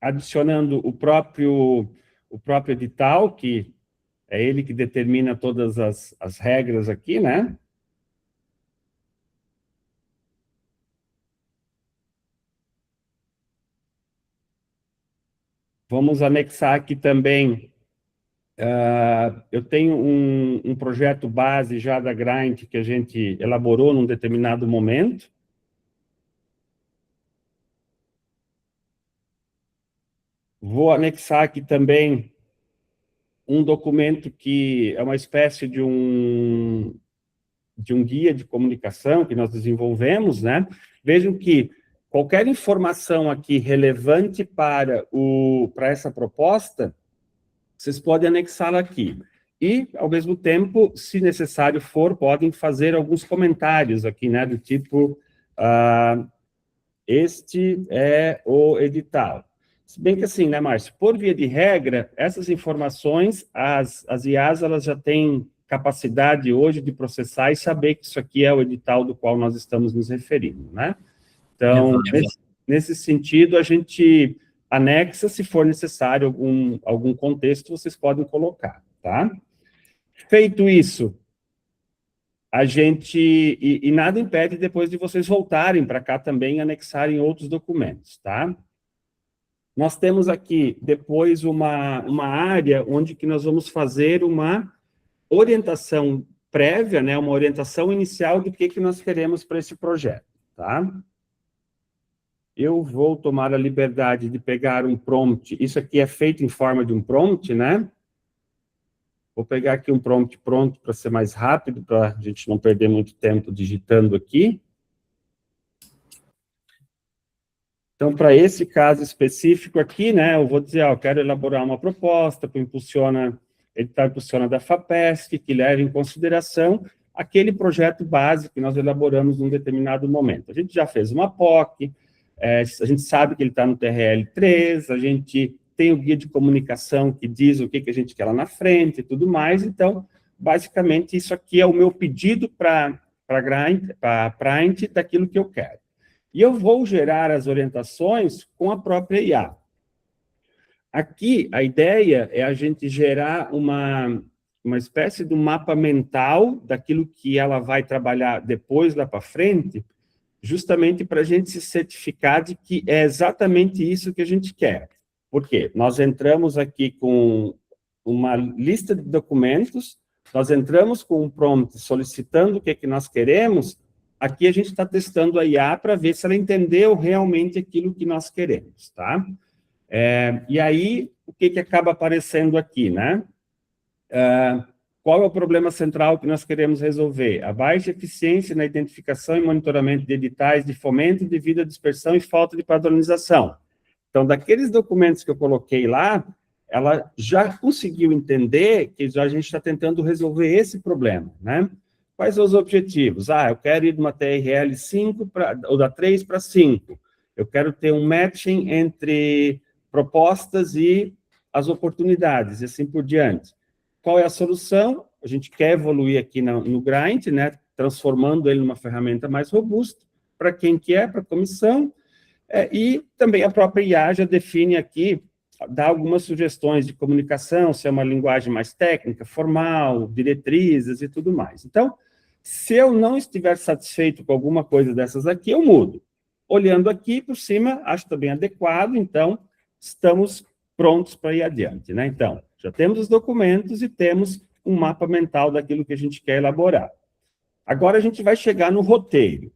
adicionando o próprio edital, que é ele que determina todas as regras aqui, né? Vamos anexar aqui também, eu tenho um projeto base já da Grind que a gente elaborou num determinado momento. Vou anexar aqui também um documento que é uma espécie de um guia de comunicação que nós desenvolvemos, né? Vejam que qualquer informação aqui relevante para essa proposta, vocês podem anexá-la aqui. E, ao mesmo tempo, se necessário for, podem fazer alguns comentários aqui, né? Do tipo, este é o edital. Se bem que assim, né, Márcio? Por via de regra, essas informações, as IAs, elas já têm capacidade hoje de processar e saber que isso aqui é o edital do qual nós estamos nos referindo, né? Então, nesse sentido, a gente anexa, se for necessário algum contexto, vocês podem colocar, tá? Feito isso, a gente... E nada impede depois de vocês voltarem para cá também e anexarem outros documentos, tá? Nós temos aqui, depois, uma área onde que nós vamos fazer uma orientação prévia, né, uma orientação inicial do que nós queremos para esse projeto, tá? Eu vou tomar a liberdade de pegar um prompt, isso aqui é feito em forma de um prompt, né? Vou pegar aqui um prompt pronto para ser mais rápido, para a gente não perder muito tempo digitando aqui. Então, para esse caso específico aqui, né, eu vou dizer, eu quero elaborar uma proposta que impulsiona da FAPESC, que leva em consideração aquele projeto básico que nós elaboramos num determinado momento. A gente já fez uma POC, a gente sabe que ele está no TRL3, a gente tem o guia de comunicação que diz o que a gente quer lá na frente e tudo mais, então, basicamente, isso aqui é o meu pedido para a Print daquilo que eu quero. E eu vou gerar as orientações com a própria IA. Aqui, a ideia é a gente gerar uma espécie de um mapa mental daquilo que ela vai trabalhar depois, lá para frente, justamente para a gente se certificar de que é exatamente isso que a gente quer. Por quê? Nós entramos aqui com uma lista de documentos, nós entramos com um prompt solicitando o que nós queremos. Aqui a gente está testando a IA para ver se ela entendeu realmente aquilo que nós queremos, tá? E aí, o que acaba aparecendo aqui, né? Qual é o problema central que nós queremos resolver? A baixa eficiência na identificação e monitoramento de editais de fomento devido à dispersão e falta de padronização. Então, daqueles documentos que eu coloquei lá, ela já conseguiu entender que a gente está tentando resolver esse problema, né? Quais são os objetivos? Eu quero ir de uma TRL 5 ou da 3 para 5. Eu quero ter um matching entre propostas e as oportunidades, e assim por diante. Qual é a solução? A gente quer evoluir aqui no Grind, né, transformando ele numa ferramenta mais robusta, para quem quer, para a comissão, e também a própria IA já define aqui, dá algumas sugestões de comunicação, se é uma linguagem mais técnica, formal, diretrizes e tudo mais. Então, se eu não estiver satisfeito com alguma coisa dessas aqui, eu mudo. Olhando aqui por cima, acho também adequado, então, estamos prontos para ir adiante, né? Então, já temos os documentos e temos um mapa mental daquilo que a gente quer elaborar. Agora a gente vai chegar no roteiro.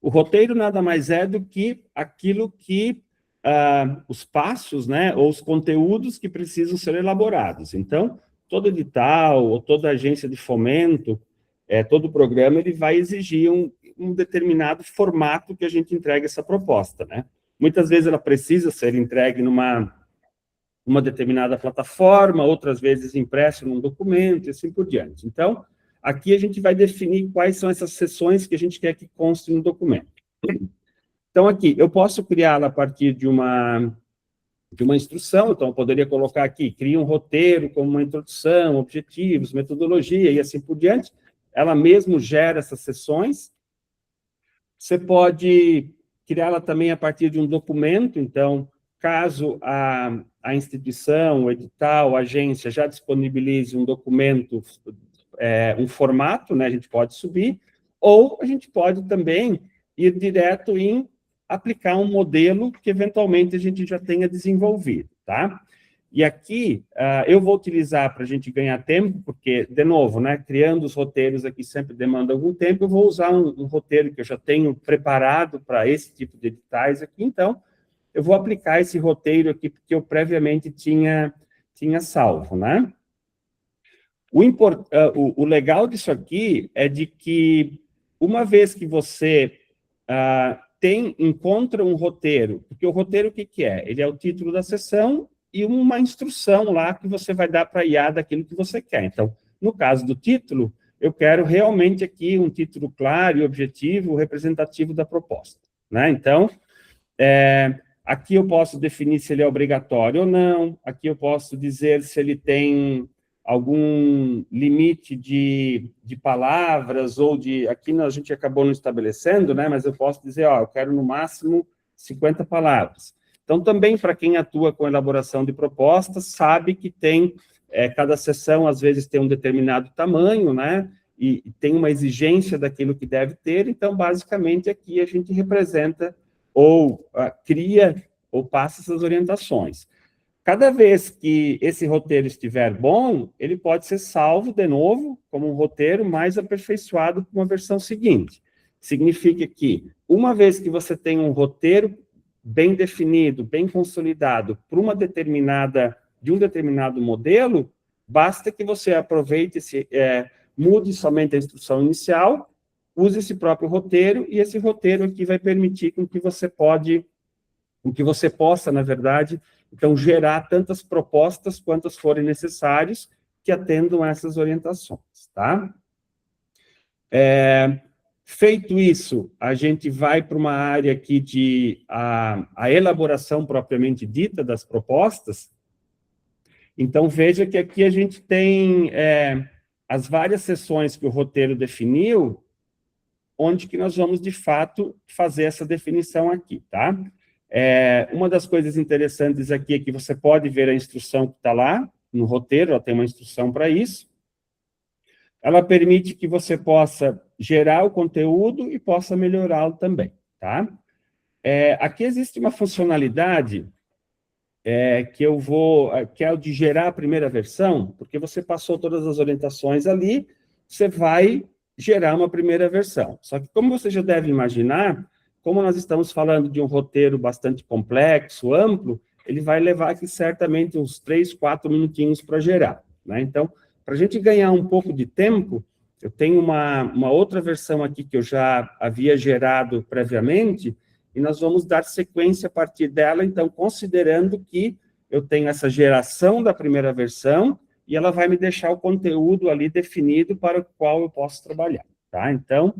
O roteiro nada mais é do que aquilo que os passos, né, ou os conteúdos que precisam ser elaborados. Então, todo edital ou toda agência de fomento, todo programa, ele vai exigir um determinado formato que a gente entregue essa proposta, né? Muitas vezes ela precisa ser entregue numa determinada plataforma, outras vezes impresso num documento, e assim por diante. Então, aqui a gente vai definir quais são essas seções que a gente quer que conste no documento. Então, aqui, eu posso criá-la a partir de uma instrução, então eu poderia colocar aqui, cria um roteiro como uma introdução, objetivos, metodologia e assim por diante. Ela mesmo gera essas seções. Você pode criá-la também a partir de um documento, então, caso a instituição, o edital, a agência já disponibilize um documento, um formato, né, a gente pode subir, ou a gente pode também ir direto em aplicar um modelo que, eventualmente, a gente já tenha desenvolvido, tá? E aqui, eu vou utilizar para a gente ganhar tempo, porque, de novo, né, criando os roteiros aqui sempre demanda algum tempo, eu vou usar um roteiro que eu já tenho preparado para esse tipo de editais aqui, então, eu vou aplicar esse roteiro aqui, porque eu previamente tinha salvo, né? O legal disso aqui é de que, uma vez que você encontra um roteiro, porque o roteiro o que é? Ele é o título da sessão e uma instrução lá que você vai dar para a IA daquilo que você quer. Então, no caso do título, eu quero realmente aqui um título claro e objetivo, representativo da proposta, né? Então, aqui eu posso definir se ele é obrigatório ou não, aqui eu posso dizer se ele tem algum limite de palavras, ou aqui a gente acabou não estabelecendo, né, mas eu posso dizer, eu quero no máximo 50 palavras. Então, também para quem atua com elaboração de propostas, sabe que cada sessão, às vezes, tem um determinado tamanho, né, e tem uma exigência daquilo que deve ter, então, basicamente, aqui a gente representa, ou cria, ou passa essas orientações. Cada vez que esse roteiro estiver bom, ele pode ser salvo de novo como um roteiro mais aperfeiçoado para uma versão seguinte. Significa que, uma vez que você tem um roteiro bem definido, bem consolidado, para de um determinado modelo, basta que você aproveite, mude somente a instrução inicial, use esse próprio roteiro, e esse roteiro aqui vai permitir com que você possa, na verdade, então, gerar tantas propostas quantas forem necessárias que atendam a essas orientações, tá? Feito isso, a gente vai para uma área aqui de a elaboração propriamente dita das propostas. Então, veja que aqui a gente tem as várias seções que o roteiro definiu, onde que nós vamos, de fato, fazer essa definição aqui, tá? Uma das coisas interessantes aqui é que você pode ver a instrução que está lá no roteiro, ela tem uma instrução para isso. Ela permite que você possa gerar o conteúdo e possa melhorá-lo também, tá? Aqui existe uma funcionalidade que é o de gerar a primeira versão, porque você passou todas as orientações ali, você vai gerar uma primeira versão. Só que, como você já deve imaginar, como nós estamos falando de um roteiro bastante complexo, amplo, ele vai levar aqui certamente uns 3, 4 minutinhos para gerar, né? Então, para a gente ganhar um pouco de tempo, eu tenho uma outra versão aqui que eu já havia gerado previamente, e nós vamos dar sequência a partir dela, então, considerando que eu tenho essa geração da primeira versão, e ela vai me deixar o conteúdo ali definido para o qual eu posso trabalhar, tá? Então,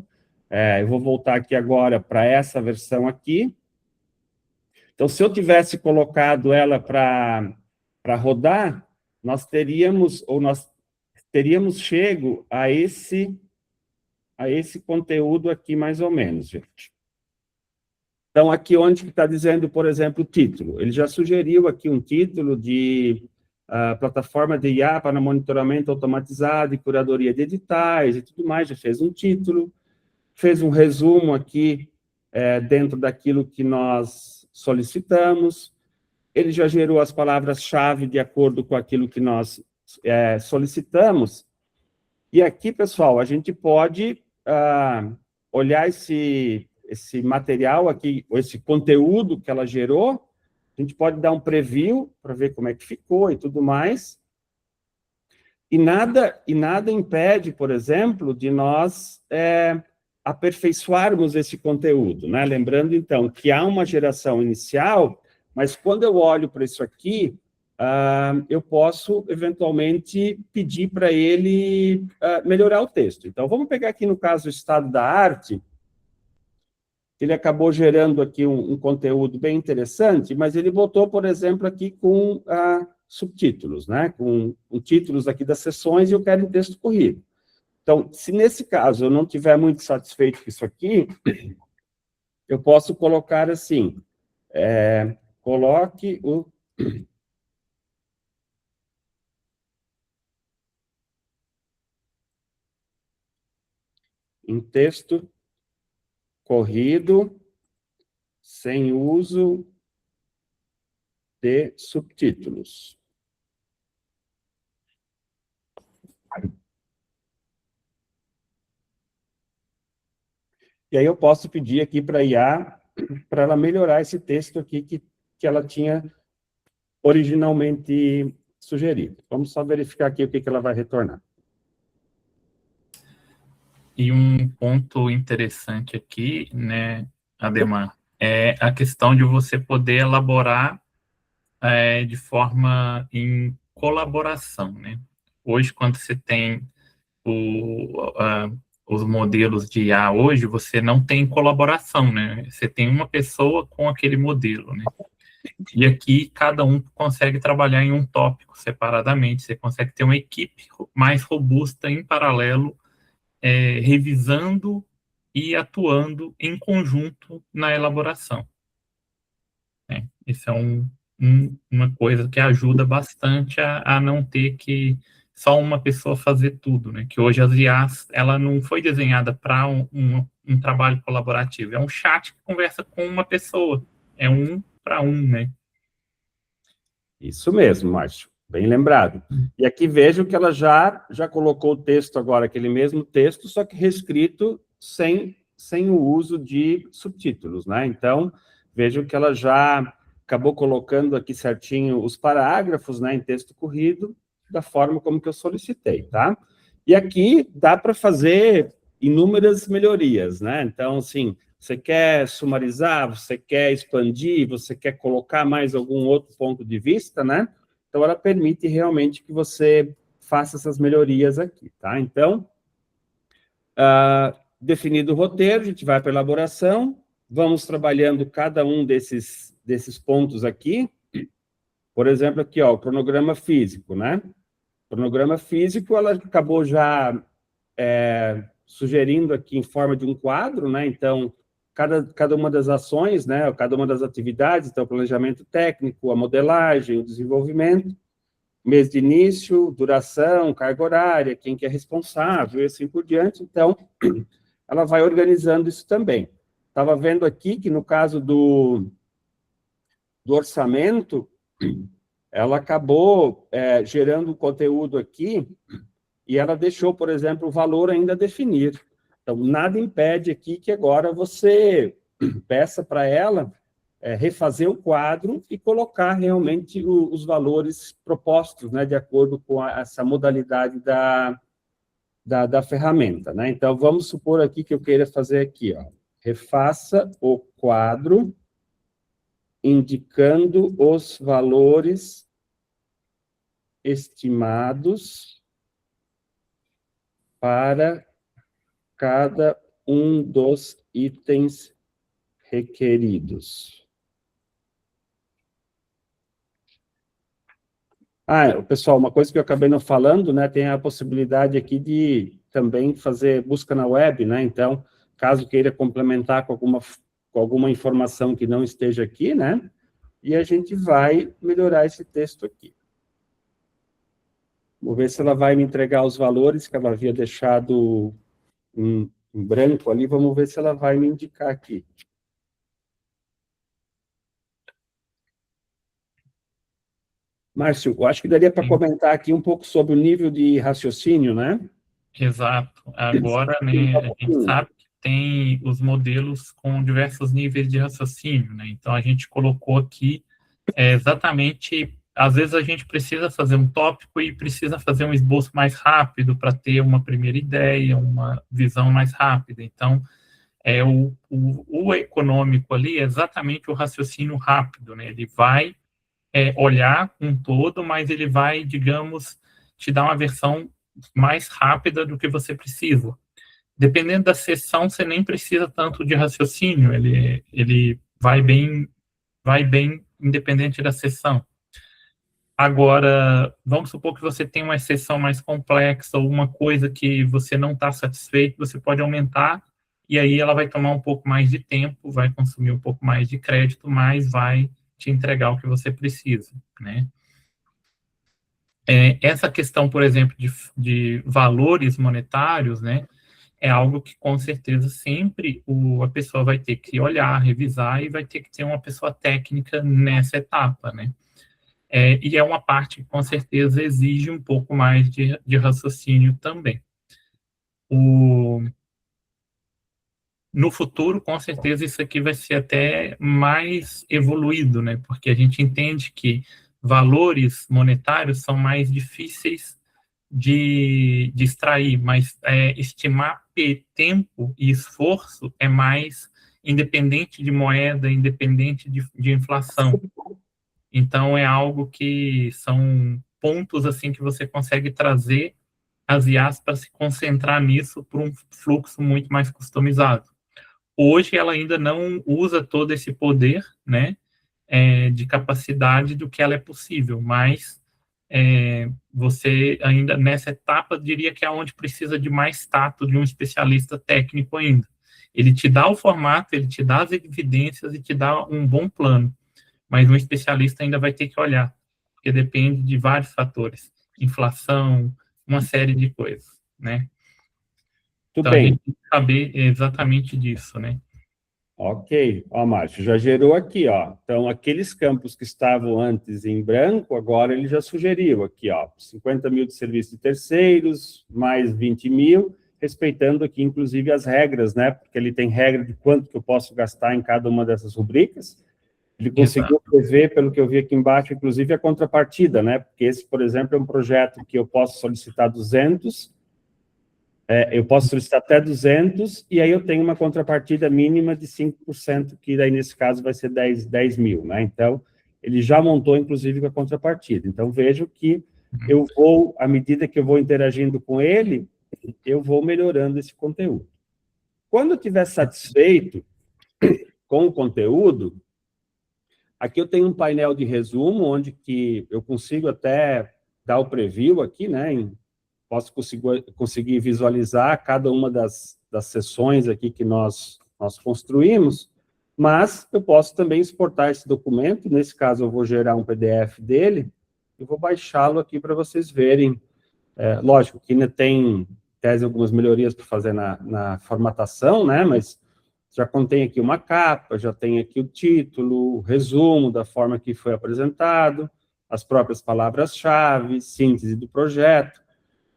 eu vou voltar aqui agora para essa versão aqui. Então, se eu tivesse colocado ela para rodar, nós teríamos chego a esse conteúdo aqui, mais ou menos, gente. Então, aqui onde está dizendo, por exemplo, o título. Ele já sugeriu aqui um título de plataforma de IA para monitoramento automatizado e curadoria de editais e tudo mais, já fez um título. Fez um resumo aqui dentro daquilo que nós solicitamos. Ele já gerou as palavras-chave de acordo com aquilo que nós solicitamos. E aqui, pessoal, a gente pode olhar esse material aqui, esse conteúdo que ela gerou, a gente pode dar um preview para ver como é que ficou e tudo mais. E nada impede, por exemplo, de nós aperfeiçoarmos esse conteúdo, né? Lembrando, então, que há uma geração inicial, mas quando eu olho para isso aqui, eu posso, eventualmente, pedir para ele melhorar o texto. Então, vamos pegar aqui, no caso, o estado da arte. Ele acabou gerando aqui um conteúdo bem interessante, mas ele botou, por exemplo, aqui com subtítulos, né? Com títulos aqui das sessões, e eu quero um texto corrido. Então, se nesse caso eu não estiver muito satisfeito com isso aqui, eu posso colocar assim, coloque um texto corrido, sem uso de subtítulos. E aí eu posso pedir aqui para a IA, para ela melhorar esse texto aqui, que que ela tinha originalmente sugerido. Vamos só verificar aqui o que ela vai retornar. E um ponto interessante aqui, né, Ademar, é a questão de você poder elaborar de forma em colaboração, né? Hoje, quando você tem os modelos de IA hoje, você não tem colaboração, né? Você tem uma pessoa com aquele modelo, né? E aqui, cada um consegue trabalhar em um tópico separadamente, você consegue ter uma equipe mais robusta em paralelo, revisando e atuando em conjunto na elaboração. Isso é uma coisa que ajuda bastante a não ter que só uma pessoa fazer tudo, né? Que hoje as IAs, ela não foi desenhada para um trabalho colaborativo, é um chat que conversa com uma pessoa, é um para um, né? Isso mesmo, Márcio, bem lembrado. E aqui vejo que ela já colocou o texto agora, aquele mesmo texto, só que reescrito sem o uso de subtítulos, né? Então, vejo que ela já acabou colocando aqui certinho os parágrafos, né, em texto corrido, da forma como que eu solicitei, tá? E aqui dá para fazer inúmeras melhorias, né? Então, assim, você quer sumarizar, você quer expandir, você quer colocar mais algum outro ponto de vista, né? Então, ela permite realmente que você faça essas melhorias aqui, tá? Então, definido o roteiro, a gente vai para a elaboração, vamos trabalhando cada um desses pontos aqui. Por exemplo, aqui, ó, o cronograma físico, né? O cronograma físico, ela acabou já sugerindo aqui em forma de um quadro, né? Então, cada uma das ações, né? Cada uma das atividades, então, o planejamento técnico, a modelagem, o desenvolvimento, mês de início, duração, carga horária, quem que é responsável, e assim por diante. Então, ela vai organizando isso também. Estava vendo aqui que, no caso do orçamento, ela acabou gerando conteúdo aqui e ela deixou, por exemplo, o valor ainda a definir. Então, nada impede aqui que agora você peça para ela refazer o quadro e colocar realmente os valores propostos, né, de acordo com essa modalidade da ferramenta, né? Então, vamos supor aqui que eu queira fazer aqui, ó, refaça o quadro indicando os valores estimados para cada um dos itens requeridos. Pessoal, uma coisa que eu acabei não falando, né, tem a possibilidade aqui de também fazer busca na web, né, então, caso queira complementar com alguma informação que não esteja aqui, né, e a gente vai melhorar esse texto aqui. Vou ver se ela vai me entregar os valores que ela havia deixado em branco ali, vamos ver se ela vai me indicar aqui. Márcio, eu acho que daria para comentar aqui um pouco sobre o nível de raciocínio, né? Exato. Agora, né, a gente sabe que tem os modelos com diversos níveis de raciocínio, né? Então, a gente colocou aqui exatamente, às vezes a gente precisa fazer um tópico e precisa fazer um esboço mais rápido para ter uma primeira ideia, uma visão mais rápida. Então, o econômico ali é exatamente o raciocínio rápido, né? Ele vai olhar um todo, mas ele vai, digamos, te dar uma versão mais rápida do que você precisa. Dependendo da sessão, você nem precisa tanto de raciocínio, ele vai bem independente da sessão. Agora, vamos supor que você tem uma sessão mais complexa ou uma coisa que você não está satisfeito, você pode aumentar e aí ela vai tomar um pouco mais de tempo, vai consumir um pouco mais de crédito, mas vai te entregar o que você precisa, né? Essa questão, por exemplo, de valores monetários, né, é algo que, com certeza, sempre a pessoa vai ter que olhar, revisar e vai ter que ter uma pessoa técnica nessa etapa, né? E é uma parte que, com certeza, exige um pouco mais de raciocínio também. no futuro, com certeza, isso aqui vai ser até mais evoluído, né? Porque a gente entende que valores monetários são mais difíceis de extrair, mas estimar tempo e esforço é mais independente de moeda, independente de inflação. Então, é algo que são pontos assim que você consegue trazer as IAs para se concentrar nisso por um fluxo muito mais customizado. Hoje, ela ainda não usa todo esse poder, né, de capacidade do que ela é possível, mas você ainda nessa etapa diria que é onde precisa de mais tato de um especialista técnico ainda. Ele te dá o formato, ele te dá as evidências e te dá um bom plano, mas um especialista ainda vai ter que olhar, porque depende de vários fatores, inflação, uma série de coisas, né? Tudo Então, bem. a gente tem que saber exatamente disso, né? Ok. Ó, Márcio, já gerou aqui, ó. Então, aqueles campos que estavam antes em branco, agora ele já sugeriu aqui, ó, 50 mil de serviço de terceiros, mais 20 mil, respeitando aqui, inclusive, as regras, né? Porque ele tem regra de quanto que eu posso gastar em cada uma dessas rubricas. Ele conseguiu prever, pelo que eu vi aqui embaixo, inclusive, a contrapartida, né? Porque esse, por exemplo, é um projeto que eu posso solicitar 200, eu posso solicitar até 200, e aí eu tenho uma contrapartida mínima de 5%, que daí, nesse caso, vai ser 10 mil, né? Então, ele já montou, inclusive, com a contrapartida. Então, vejo que eu vou, à medida que eu vou interagindo com ele, eu vou melhorando esse conteúdo. Quando eu estiver satisfeito com o conteúdo, aqui eu tenho um painel de resumo, onde que eu consigo até dar o preview aqui, né? Posso conseguir visualizar cada uma das sessões aqui que nós construímos, mas eu posso também exportar esse documento. Nesse caso, eu vou gerar um PDF dele e vou baixá-lo aqui para vocês verem. Lógico que ainda tem, tese, algumas melhorias para fazer na formatação, né? Mas já contém aqui uma capa, já tem aqui o título, o resumo da forma que foi apresentado, as próprias palavras-chave, síntese do projeto.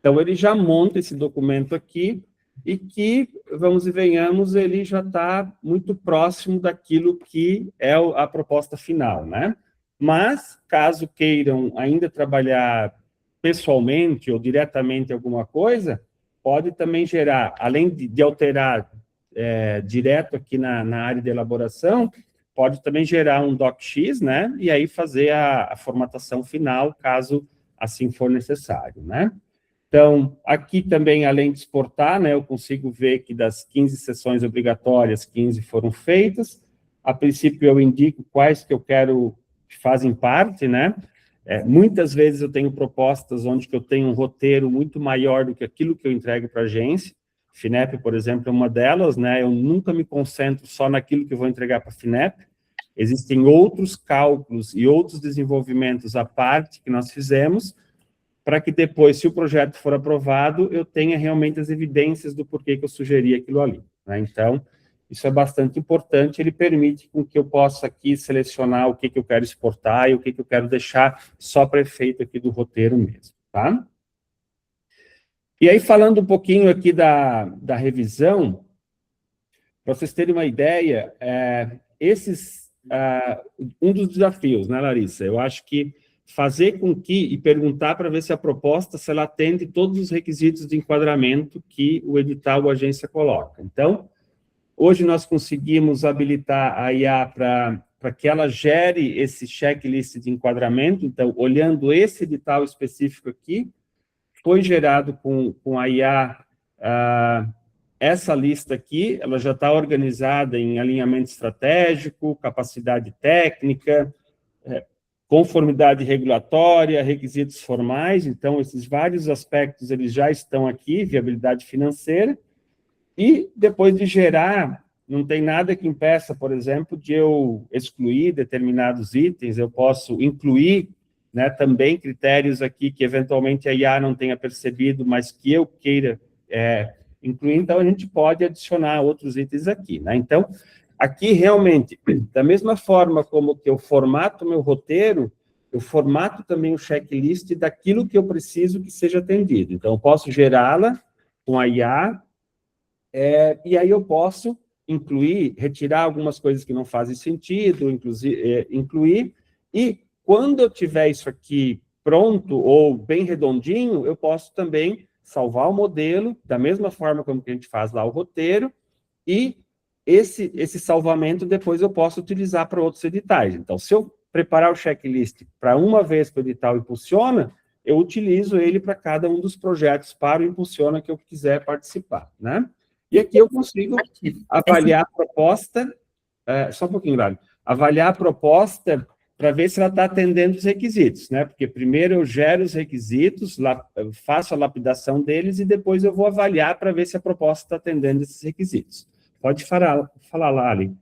Então, ele já monta esse documento aqui e que, vamos e venhamos, ele já está muito próximo daquilo que é a proposta final, né? Mas, caso queiram ainda trabalhar pessoalmente ou diretamente alguma coisa, pode também gerar, além de alterar direto aqui na área de elaboração, pode também gerar um DocX, né? E aí fazer a formatação final, caso assim for necessário, né? Então, aqui também, além de exportar, né, eu consigo ver que das 15 sessões obrigatórias, 15 foram feitas. A princípio, eu indico quais que eu quero que fazem parte, né? Muitas vezes eu tenho propostas onde que eu tenho um roteiro muito maior do que aquilo que eu entrego para a agência. FINEP, por exemplo, é uma delas, né? Eu nunca me concentro só naquilo que eu vou entregar para a FINEP. Existem outros cálculos e outros desenvolvimentos à parte que nós fizemos, para que depois, se o projeto for aprovado, eu tenha realmente as evidências do porquê que eu sugeri aquilo ali, né? Então, isso é bastante importante, ele permite com que eu possa aqui selecionar o que eu quero exportar e o que eu quero deixar só para efeito aqui do roteiro mesmo, tá? E aí, falando um pouquinho aqui da revisão, para vocês terem uma ideia, um dos desafios, né, Larissa? Eu acho que fazer com que, e perguntar para ver se a proposta, se ela atende todos os requisitos de enquadramento que o edital ou a agência coloca. Então, hoje nós conseguimos habilitar a IA para que ela gere esse checklist de enquadramento. Então, olhando esse edital específico aqui, foi gerado com a IA, essa lista aqui, ela já está organizada em alinhamento estratégico, capacidade técnica, conformidade regulatória, requisitos formais. Então, esses vários aspectos, eles já estão aqui, viabilidade financeira, e depois de gerar, não tem nada que impeça, por exemplo, de eu excluir determinados itens, eu posso incluir, né, também critérios aqui que, eventualmente, a IA não tenha percebido, mas que eu queira incluir, então a gente pode adicionar outros itens aqui, né? Então, aqui, realmente, da mesma forma como que eu formato meu roteiro, eu formato também o checklist daquilo que eu preciso que seja atendido. Então, eu posso gerá-la com a IA, e aí eu posso incluir, retirar algumas coisas que não fazem sentido, incluir, e quando eu tiver isso aqui pronto ou bem redondinho, eu posso também salvar o modelo, da mesma forma como que a gente faz lá o roteiro, e esse salvamento depois eu posso utilizar para outros editais. Então, se eu preparar o checklist para uma vez que o edital impulsiona, eu utilizo ele para cada um dos projetos para o Impulsiona que eu quiser participar, né? E aqui eu consigo avaliar a proposta, só um pouquinho, Lário, avaliar a proposta para ver se ela está atendendo os requisitos, né? Porque primeiro eu gero os requisitos, faço a lapidação deles e depois eu vou avaliar para ver se a proposta está atendendo esses requisitos. Pode falar Lali.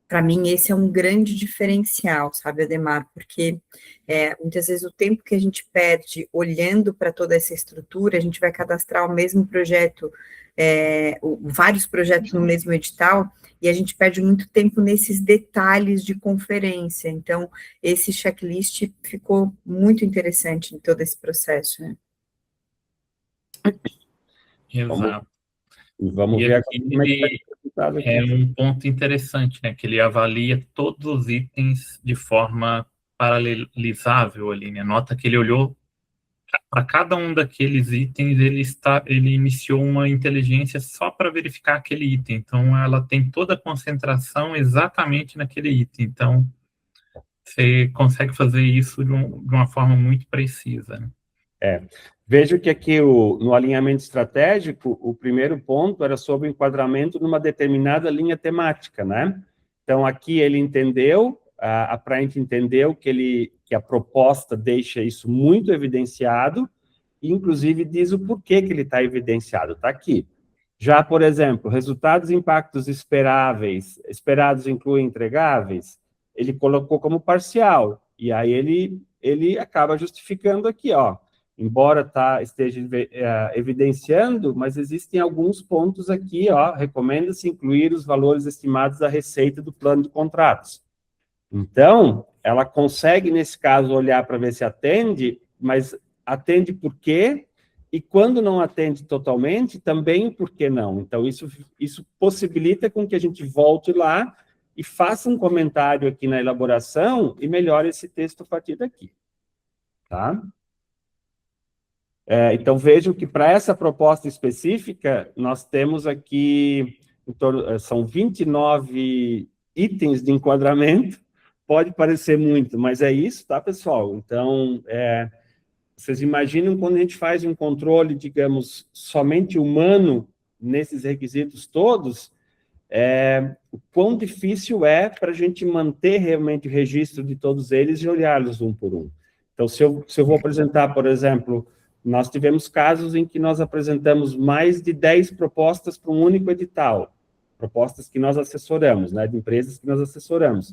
Para mim, esse é um grande diferencial, sabe, Ademar? Porque muitas vezes o tempo que a gente perde olhando para toda essa estrutura, a gente vai cadastrar o mesmo projeto, vários projetos no mesmo edital, e a gente perde muito tempo nesses detalhes de conferência. Então, esse checklist ficou muito interessante em todo esse processo, né? Exato. Vamos ver aqui como é que está o resultado aqui. É um ponto interessante, né? Que ele avalia todos os itens de forma paralelizável ali, né? Nota que ele olhou para cada um daqueles itens, ele iniciou uma inteligência só para verificar aquele item. Então, ela tem toda a concentração exatamente naquele item. Então, você consegue fazer isso de uma forma muito precisa, né? Vejo que aqui no alinhamento estratégico, o primeiro ponto era sobre o enquadramento numa determinada linha temática, né? Então, aqui ele entendeu, a Print entendeu que a proposta deixa isso muito evidenciado, e inclusive diz o porquê que ele está evidenciado, está aqui. Já, por exemplo, resultados e impactos esperados incluem entregáveis, ele colocou como parcial, e aí ele acaba justificando aqui, ó, embora esteja evidenciando, mas existem alguns pontos aqui, ó, recomenda-se incluir os valores estimados da receita do plano de contratos. Então, ela consegue, nesse caso, olhar para ver se atende, mas atende por quê? E quando não atende totalmente, também por que não? Então, isso possibilita com que a gente volte lá e faça um comentário aqui na elaboração e melhore esse texto a partir daqui. Tá? Então, vejam que para essa proposta específica, nós temos aqui, são 29 itens de enquadramento, pode parecer muito, mas é isso, tá, pessoal? Então, vocês imaginam quando a gente faz um controle, digamos, somente humano, nesses requisitos todos, o quão difícil é para a gente manter realmente o registro de todos eles e olhá-los um por um. Então, se eu vou apresentar, por exemplo, nós tivemos casos em que nós apresentamos mais de 10 propostas para um único edital, propostas que nós assessoramos, né, de empresas que nós assessoramos.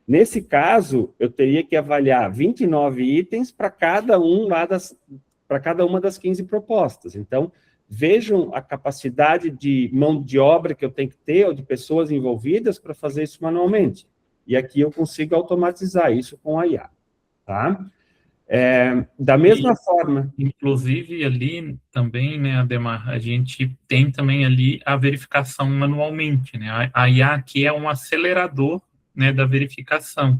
Nesse caso, eu teria que avaliar 29 itens para cada uma das 15 propostas. Então, vejam a capacidade de mão de obra que eu tenho que ter, ou de pessoas envolvidas, para fazer isso manualmente. E aqui eu consigo automatizar isso com a IA. Tá? Da mesma forma... Inclusive, ali também, né, Ademar, a gente tem também ali a verificação manualmente, né? A IA aqui é um acelerador, né, da verificação,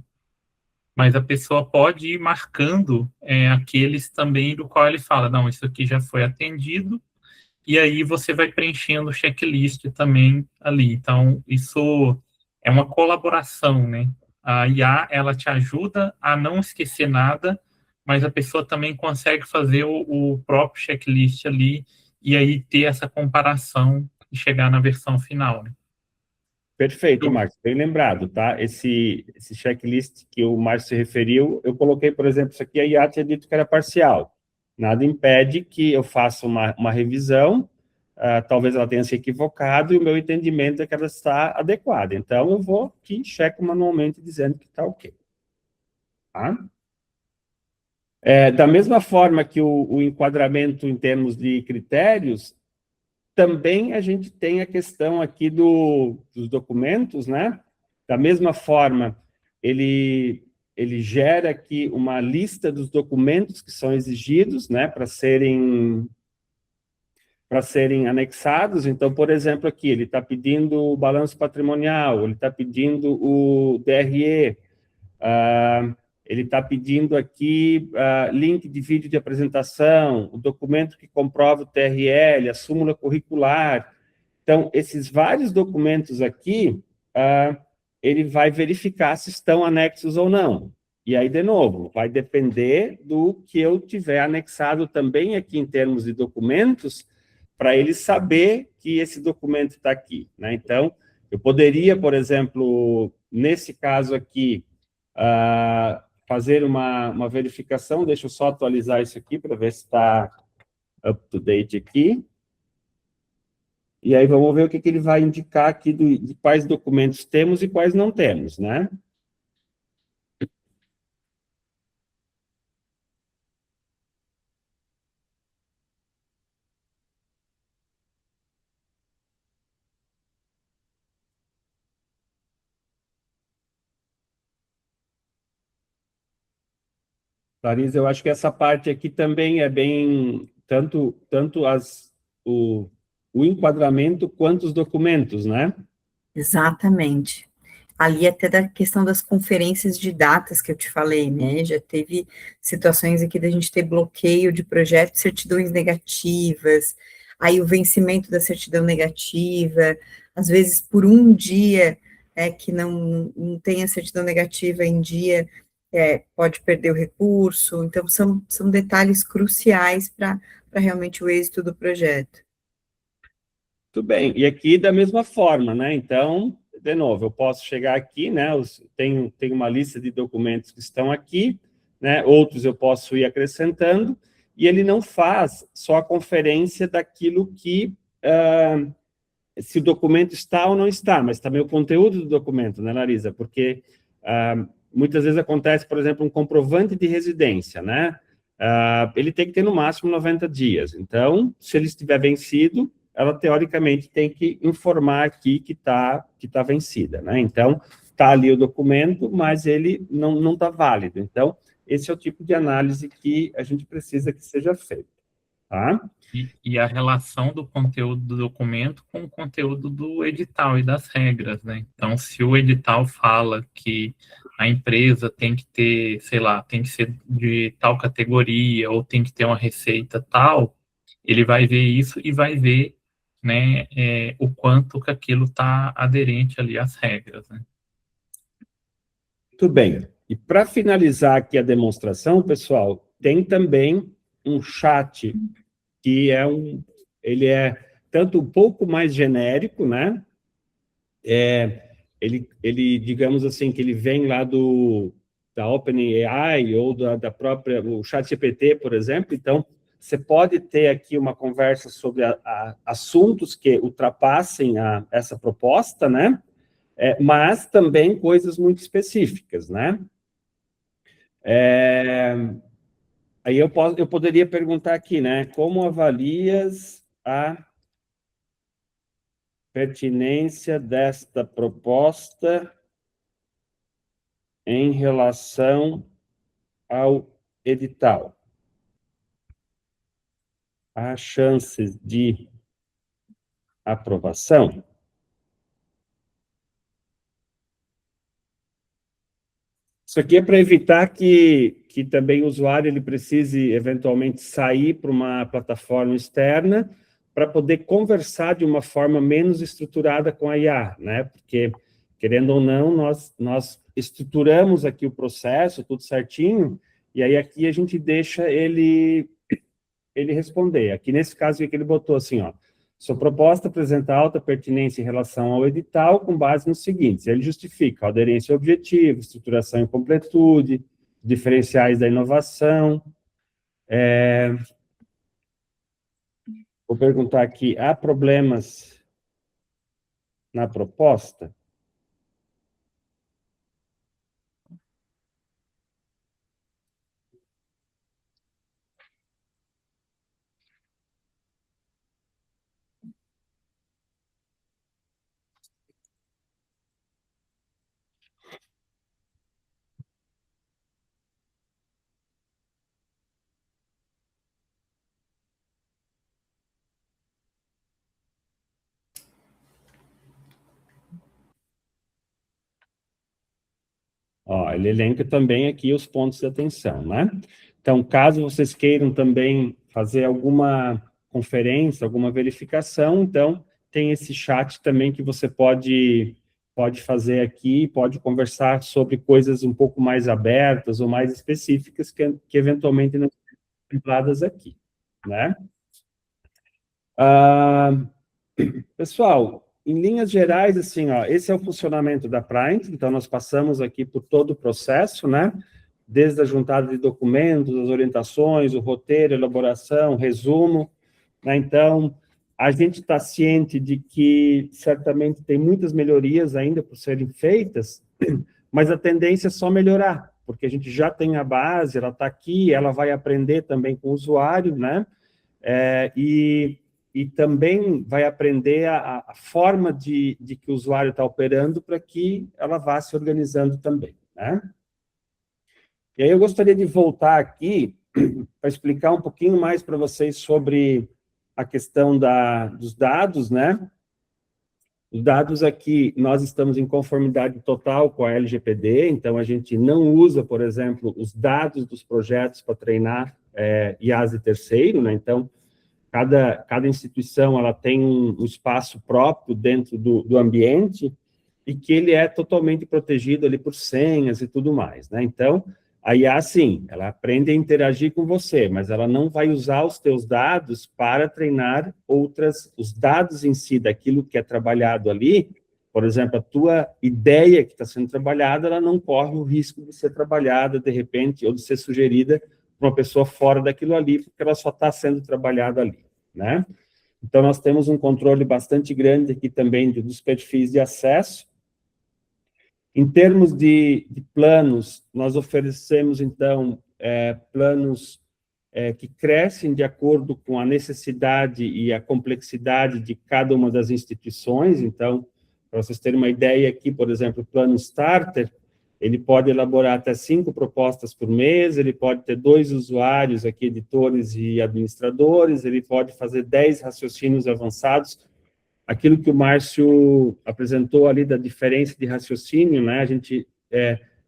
mas a pessoa pode ir marcando aqueles também do qual ele fala, não, isso aqui já foi atendido, e aí você vai preenchendo o checklist também ali. Então, isso é uma colaboração, né? A IA, ela te ajuda a não esquecer nada, mas a pessoa também consegue fazer o próprio checklist ali, e aí ter essa comparação e chegar na versão final, né? Perfeito, Márcio, bem lembrado, tá? Esse checklist que o Márcio se referiu, eu coloquei, por exemplo, isso aqui, a IA tinha dito que era parcial. Nada impede que eu faça uma revisão, talvez ela tenha se equivocado, e o meu entendimento é que ela está adequada. Então, eu vou aqui, checo manualmente, dizendo que está ok. Tá? Da mesma forma que o enquadramento em termos de critérios, também a gente tem a questão aqui dos documentos, né? Da mesma forma, ele gera aqui uma lista dos documentos que são exigidos, né, para serem para serem anexados. Então, por exemplo, aqui, ele está pedindo o balanço patrimonial, ele está pedindo o DRE, ele está pedindo aqui link de vídeo de apresentação, o documento que comprova o TRL, a súmula curricular. Então, esses vários documentos aqui, ele vai verificar se estão anexos ou não. E aí, de novo, vai depender do que eu tiver anexado também aqui em termos de documentos, para ele saber que esse documento está aqui, né? Então, eu poderia, por exemplo, nesse caso aqui, fazer uma verificação, deixa eu só atualizar isso aqui para ver se está up to date aqui. E aí vamos ver o que ele vai indicar aqui de quais documentos temos e quais não temos, né? Larissa, eu acho que essa parte aqui também é bem, tanto o enquadramento quanto os documentos, né? Exatamente. Ali até da questão das conferências de datas que eu te falei, né? Já teve situações aqui da gente ter bloqueio de projetos, certidões negativas, aí o vencimento da certidão negativa, às vezes por um dia que não tem a certidão negativa em dia, pode perder o recurso. Então, são detalhes cruciais para realmente o êxito do projeto. Tudo bem. E aqui da mesma forma, né? Então, de novo, eu posso chegar aqui, né? Tenho uma lista de documentos que estão aqui, né? Outros eu posso ir acrescentando, e ele não faz só a conferência daquilo que se o documento está ou não está, mas também o conteúdo do documento, né, Larissa? Porque muitas vezes acontece, por exemplo, um comprovante de residência, né? Ele tem que ter no máximo 90 dias. Então, se ele estiver vencido, ela teoricamente tem que informar aqui que tá vencida, né? Então, está ali o documento, mas ele não está válido. Então, esse é o tipo de análise que a gente precisa que seja feito, tá? E a relação do conteúdo do documento com o conteúdo do edital e das regras, né? Então, se o edital fala que a empresa tem que ter, sei lá, tem que ser de tal categoria ou tem que ter uma receita tal, ele vai ver isso e vai ver, né, o quanto que aquilo está aderente ali às regras, né? Muito bem. E para finalizar aqui a demonstração, pessoal, tem também um chat que ele é tanto um pouco mais genérico, né? Ele, digamos assim, que ele vem lá da OpenAI ou da própria, o ChatGPT, por exemplo. Então, você pode ter aqui uma conversa sobre assuntos que ultrapassem essa proposta, né? Mas também coisas muito específicas, né? Aí eu poderia perguntar aqui, né? Como avalias a pertinência desta proposta em relação ao edital? Há chances de aprovação? Isso aqui é para evitar que também o usuário ele precise, eventualmente, sair para uma plataforma externa para poder conversar de uma forma menos estruturada com a IA, né? Porque, querendo ou não, nós estruturamos aqui o processo, tudo certinho, e aí aqui a gente deixa ele responder. Aqui, nesse caso, o que ele botou assim, ó, sua proposta apresenta alta pertinência em relação ao edital com base nos seguintes. Ele justifica a aderência ao objetivo, estruturação e completude, diferenciais da inovação. Vou perguntar aqui, há problemas na proposta? Ó, ele elenca também aqui os pontos de atenção, né? Então, caso vocês queiram também fazer alguma conferência, alguma verificação, então tem esse chat também que você pode fazer aqui, pode conversar sobre coisas um pouco mais abertas ou mais específicas que eventualmente não são contempladas aqui, né? Pessoal, em linhas gerais, assim, ó, esse é o funcionamento da Print, então nós passamos aqui por todo o processo, né? Desde a juntada de documentos, as orientações, o roteiro, elaboração, resumo, né? Então, a gente está ciente de que certamente tem muitas melhorias ainda por serem feitas, mas a tendência é só melhorar, porque a gente já tem a base, ela está aqui, ela vai aprender também com o usuário, né? E também vai aprender a forma de que o usuário está operando para que ela vá se organizando também, né? E aí eu gostaria de voltar aqui para explicar um pouquinho mais para vocês sobre a questão dos dados, né? Os dados aqui, nós estamos em conformidade total com a LGPD, então a gente não usa, por exemplo, os dados dos projetos para treinar IaaS de terceiro, né? Então, cada instituição ela tem um espaço próprio dentro do ambiente e que ele é totalmente protegido ali por senhas e tudo mais, né? Então, a IA, sim, ela aprende a interagir com você, mas ela não vai usar os teus dados para treinar os dados em si daquilo que é trabalhado ali. Por exemplo, a tua ideia que está sendo trabalhada, ela não corre o risco de ser trabalhada, de repente, ou de ser sugerida para uma pessoa fora daquilo ali, porque ela só está sendo trabalhada ali, né? Então, nós temos um controle bastante grande aqui também dos perfis de acesso. Em termos de planos, nós oferecemos, então, planos que crescem de acordo com a necessidade e a complexidade de cada uma das instituições. Então, para vocês terem uma ideia aqui, por exemplo, o plano Starter, ele pode elaborar até 5 propostas por mês, ele pode ter 2 usuários aqui, editores e administradores, ele pode fazer 10 raciocínios avançados. Aquilo que o Márcio apresentou ali da diferença de raciocínio, né? A gente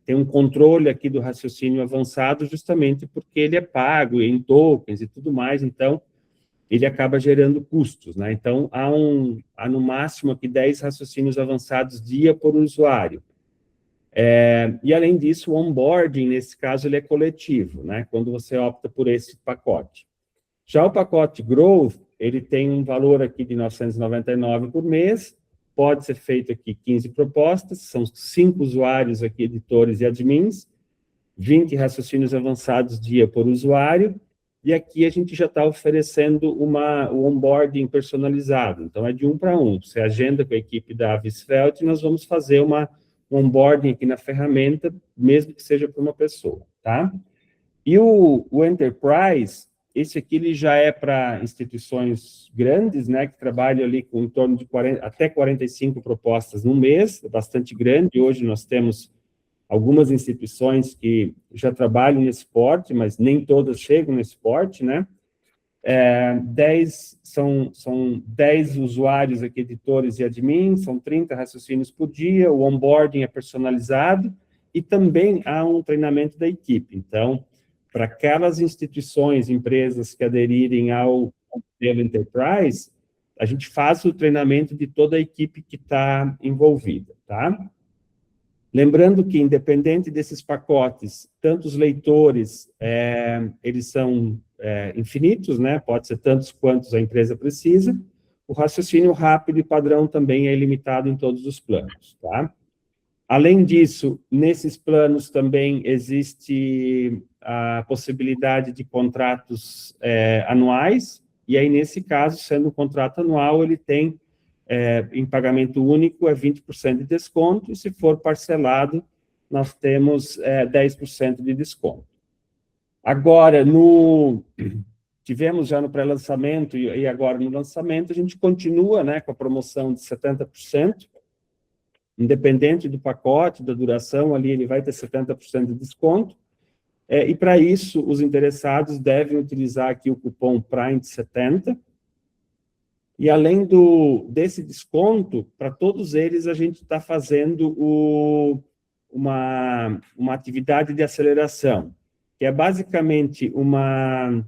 tem um controle aqui do raciocínio avançado justamente porque ele é pago em tokens e tudo mais, então ele acaba gerando custos, né? Então, há no máximo aqui 10 raciocínios avançados dia por usuário. E, além disso, o onboarding, nesse caso, ele é coletivo, né? Quando você opta por esse pacote. Já o pacote Growth, ele tem um valor aqui de R$ 999 por mês, pode ser feito aqui 15 propostas, são 5 usuários aqui, editores e admins, 20 raciocínios avançados dia por usuário, e aqui a gente já está oferecendo o onboarding personalizado, então é de 1 para 1, você agenda com a equipe da Avisfeld e nós vamos fazer um onboarding aqui na ferramenta, mesmo que seja para uma pessoa, tá? E o Enterprise, esse aqui ele já é para instituições grandes, né, que trabalham ali com em torno de até 45 propostas no mês, é bastante grande. Hoje nós temos algumas instituições que já trabalham nesse porte, mas nem todas chegam nesse porte, né? 10 são 10 usuários aqui, editores e admins, são 30 raciocínios por dia, o onboarding é personalizado e também há um treinamento da equipe. Então, para aquelas instituições, empresas que aderirem ao modelo Enterprise, a gente faz o treinamento de toda a equipe que está envolvida, tá? Lembrando que, independente desses pacotes, tanto os leitores, eles são infinitos, né? Pode ser tantos quantos a empresa precisa. O raciocínio rápido e padrão também é ilimitado em todos os planos, tá? Além disso, nesses planos também existe a possibilidade de contratos anuais, e aí, nesse caso, sendo um contrato anual, ele tem, em pagamento único, 20% de desconto, e se for parcelado, nós temos 10% de desconto. Agora, tivemos já no pré-lançamento e agora no lançamento, a gente continua, né, com a promoção de 70%, independente do pacote, da duração, ali ele vai ter 70% de desconto, e para isso, os interessados devem utilizar aqui o cupom PRINT70, e além desse desconto, para todos eles, a gente está fazendo uma atividade de aceleração, que é basicamente uma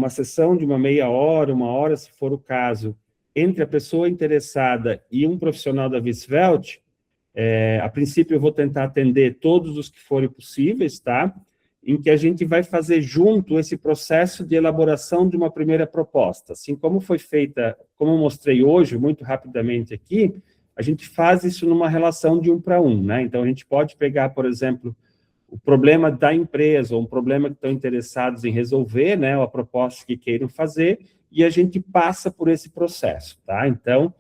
sessão de uma meia hora, 1 hora, se for o caso, entre a pessoa interessada e um profissional da Visvelt. A princípio, eu vou tentar atender todos os que forem possíveis, tá? Em que a gente vai fazer junto esse processo de elaboração de uma primeira proposta. Assim como foi feita, como eu mostrei hoje, muito rapidamente aqui, a gente faz isso numa relação de 1 para 1, né? Então, a gente pode pegar, por exemplo, o problema da empresa, ou um problema que estão interessados em resolver, né, ou a proposta que queiram fazer, e a gente passa por esse processo, tá? Então,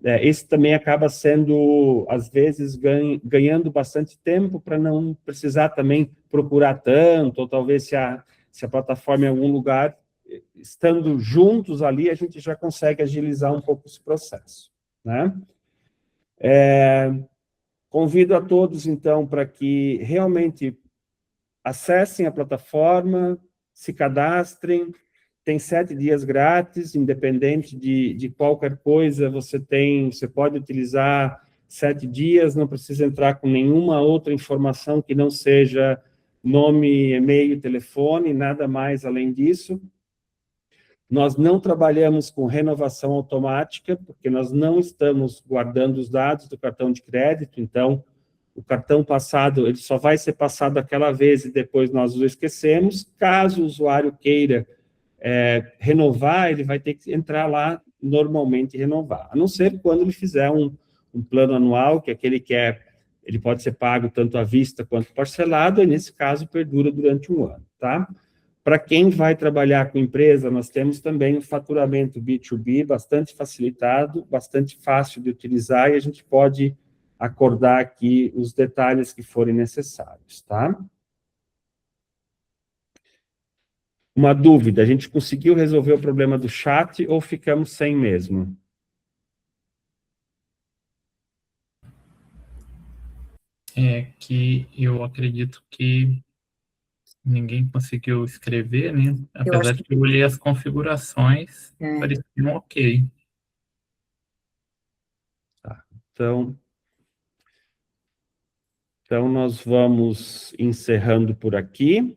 esse também acaba sendo, às vezes, ganhando bastante tempo para não precisar também procurar tanto, ou talvez se a plataforma em algum lugar, estando juntos ali, a gente já consegue agilizar um pouco esse processo, né? Convido a todos, então, para que realmente acessem a plataforma, se cadastrem. Tem 7 dias grátis, independente de qualquer coisa, você pode utilizar 7 dias, não precisa entrar com nenhuma outra informação que não seja nome, e-mail, telefone, nada mais além disso. Nós não trabalhamos com renovação automática, porque nós não estamos guardando os dados do cartão de crédito, então, o cartão passado, ele só vai ser passado aquela vez e depois nós o esquecemos. Caso o usuário queira renovar, ele vai ter que entrar lá normalmente e renovar, a não ser quando ele fizer um plano anual, que aquele ele pode ser pago tanto à vista quanto parcelado, e nesse caso perdura durante 1 ano, tá? Para quem vai trabalhar com empresa, nós temos também um faturamento B2B bastante facilitado, bastante fácil de utilizar, e a gente pode acordar aqui os detalhes que forem necessários, tá? Uma dúvida, a gente conseguiu resolver o problema do chat ou ficamos sem mesmo? Que eu acredito que ninguém conseguiu escrever, né? Apesar de que eu olhei as configurações, pareciam ok. Tá, então, nós vamos encerrando por aqui.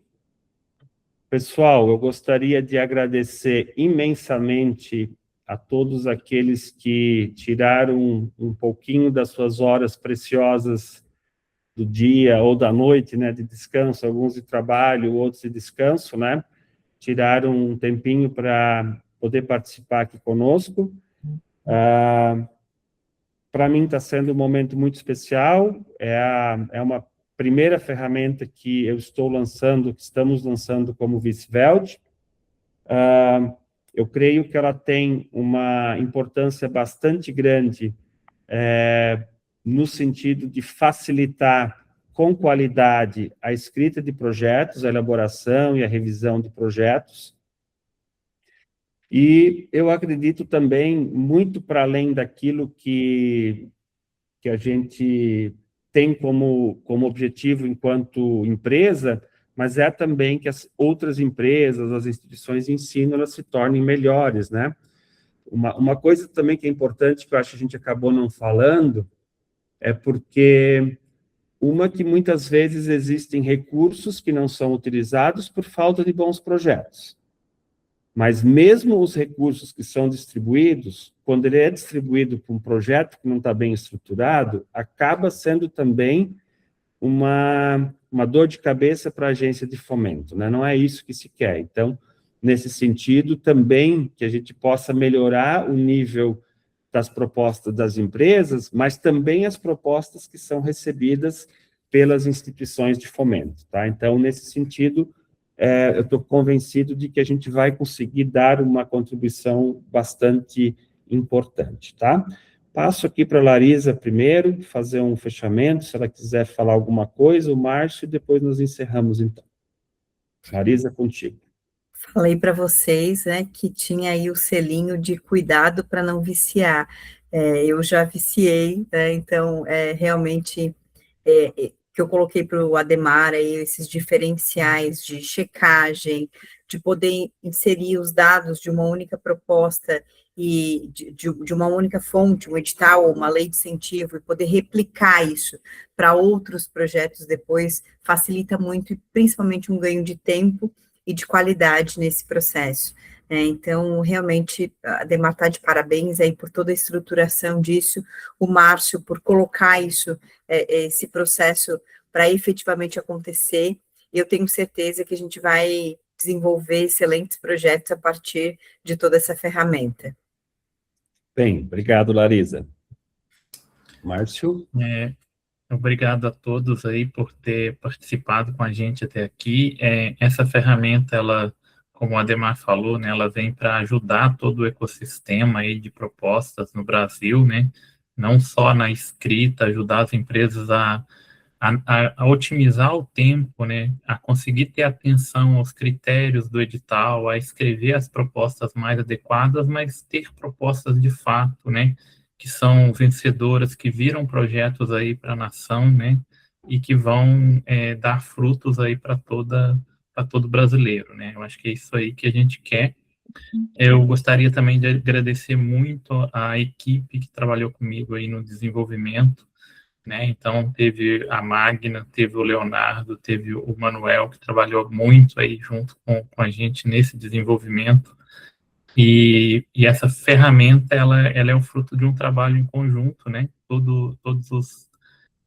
Pessoal, eu gostaria de agradecer imensamente a todos aqueles que tiraram um pouquinho das suas horas preciosas do dia ou da noite, né, de descanso, alguns de trabalho, outros de descanso, né, tiraram um tempinho para poder participar aqui conosco. Para mim está sendo um momento muito especial, é uma primeira ferramenta que eu estou lançando, que estamos lançando como Visvelt. Eu creio que ela tem uma importância bastante grande no sentido de facilitar com qualidade a escrita de projetos, a elaboração e a revisão de projetos. E eu acredito também, muito para além daquilo que a gente tem como objetivo enquanto empresa, mas é também que as outras empresas, as instituições de ensino, elas se tornem melhores, né? Uma coisa também que é importante, que eu acho que a gente acabou não falando, é porque que muitas vezes existem recursos que não são utilizados por falta de bons projetos. Mas mesmo os recursos que são distribuídos, quando ele é distribuído para um projeto que não está bem estruturado, acaba sendo também uma dor de cabeça para a agência de fomento, né? Não é isso que se quer. Então, nesse sentido, também que a gente possa melhorar o nível das propostas das empresas, mas também as propostas que são recebidas pelas instituições de fomento, tá? Então, nesse sentido, eu estou convencido de que a gente vai conseguir dar uma contribuição bastante importante, tá? Passo aqui para a Larisa primeiro, fazer um fechamento, se ela quiser falar alguma coisa, o Márcio, e depois nós encerramos, então. Larisa, contigo. Falei para vocês, né, que tinha aí o selinho de cuidado para não viciar. Eu já viciei, né, então, realmente, que eu coloquei para o Adhemar, aí, esses diferenciais de checagem, de poder inserir os dados de uma única proposta e de uma única fonte, um edital ou uma lei de incentivo, e poder replicar isso para outros projetos depois, facilita muito, e principalmente um ganho de tempo e de qualidade nesse processo. Então, realmente, a Adhemar está de parabéns aí por toda a estruturação disso, o Márcio por colocar isso, esse processo para efetivamente acontecer. Eu tenho certeza que a gente vai desenvolver excelentes projetos a partir de toda essa ferramenta. Bem, obrigado, Larisa. Márcio? Obrigado a todos aí por ter participado com a gente até aqui. Essa ferramenta, ela, como o Adhemar falou, né, ela vem para ajudar todo o ecossistema aí de propostas no Brasil, né, não só na escrita, ajudar as empresas a otimizar o tempo, né, a conseguir ter atenção aos critérios do edital, a escrever as propostas mais adequadas, mas ter propostas de fato, né, que são vencedoras, que viram projetos aí para a nação, né, e que vão dar frutos aí para todo brasileiro, né. Eu acho que é isso aí que a gente quer. Eu gostaria também de agradecer muito a equipe que trabalhou comigo aí no desenvolvimento, né? Então, teve a Magna, teve o Leonardo, teve o Manuel, que trabalhou muito aí junto com a gente nesse desenvolvimento. E essa ferramenta, ela é o fruto de um trabalho em conjunto, né? Todos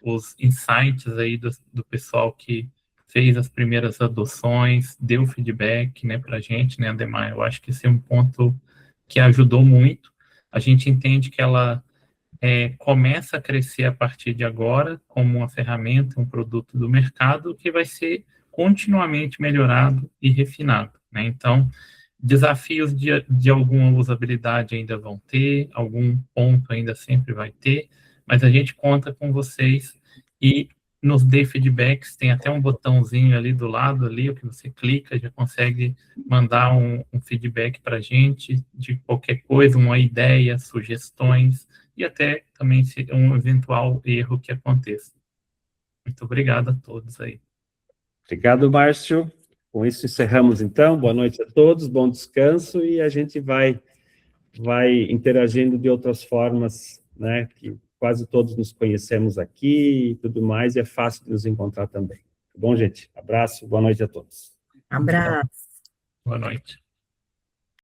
os insights aí do pessoal que fez as primeiras adoções, deu feedback, né, para a gente, né, Adhemar? Eu acho que esse é um ponto que ajudou muito. A gente entende que ela começa a crescer a partir de agora como uma ferramenta, um produto do mercado que vai ser continuamente melhorado e refinado, né? Então, desafios de alguma usabilidade ainda vão ter, algum ponto ainda sempre vai ter, mas a gente conta com vocês e nos dê feedbacks, tem até um botãozinho ali do lado, ali, o que você clica, já consegue mandar um feedback para a gente de qualquer coisa, uma ideia, sugestões, e até também um eventual erro que aconteça. Muito obrigado a todos aí. Obrigado, Márcio. Com isso, encerramos, então. Boa noite a todos, bom descanso, e a gente vai interagindo de outras formas, né, que quase todos nos conhecemos aqui e tudo mais, e é fácil de nos encontrar também. Tá bom, gente? Abraço, boa noite a todos. Abraço. Boa noite.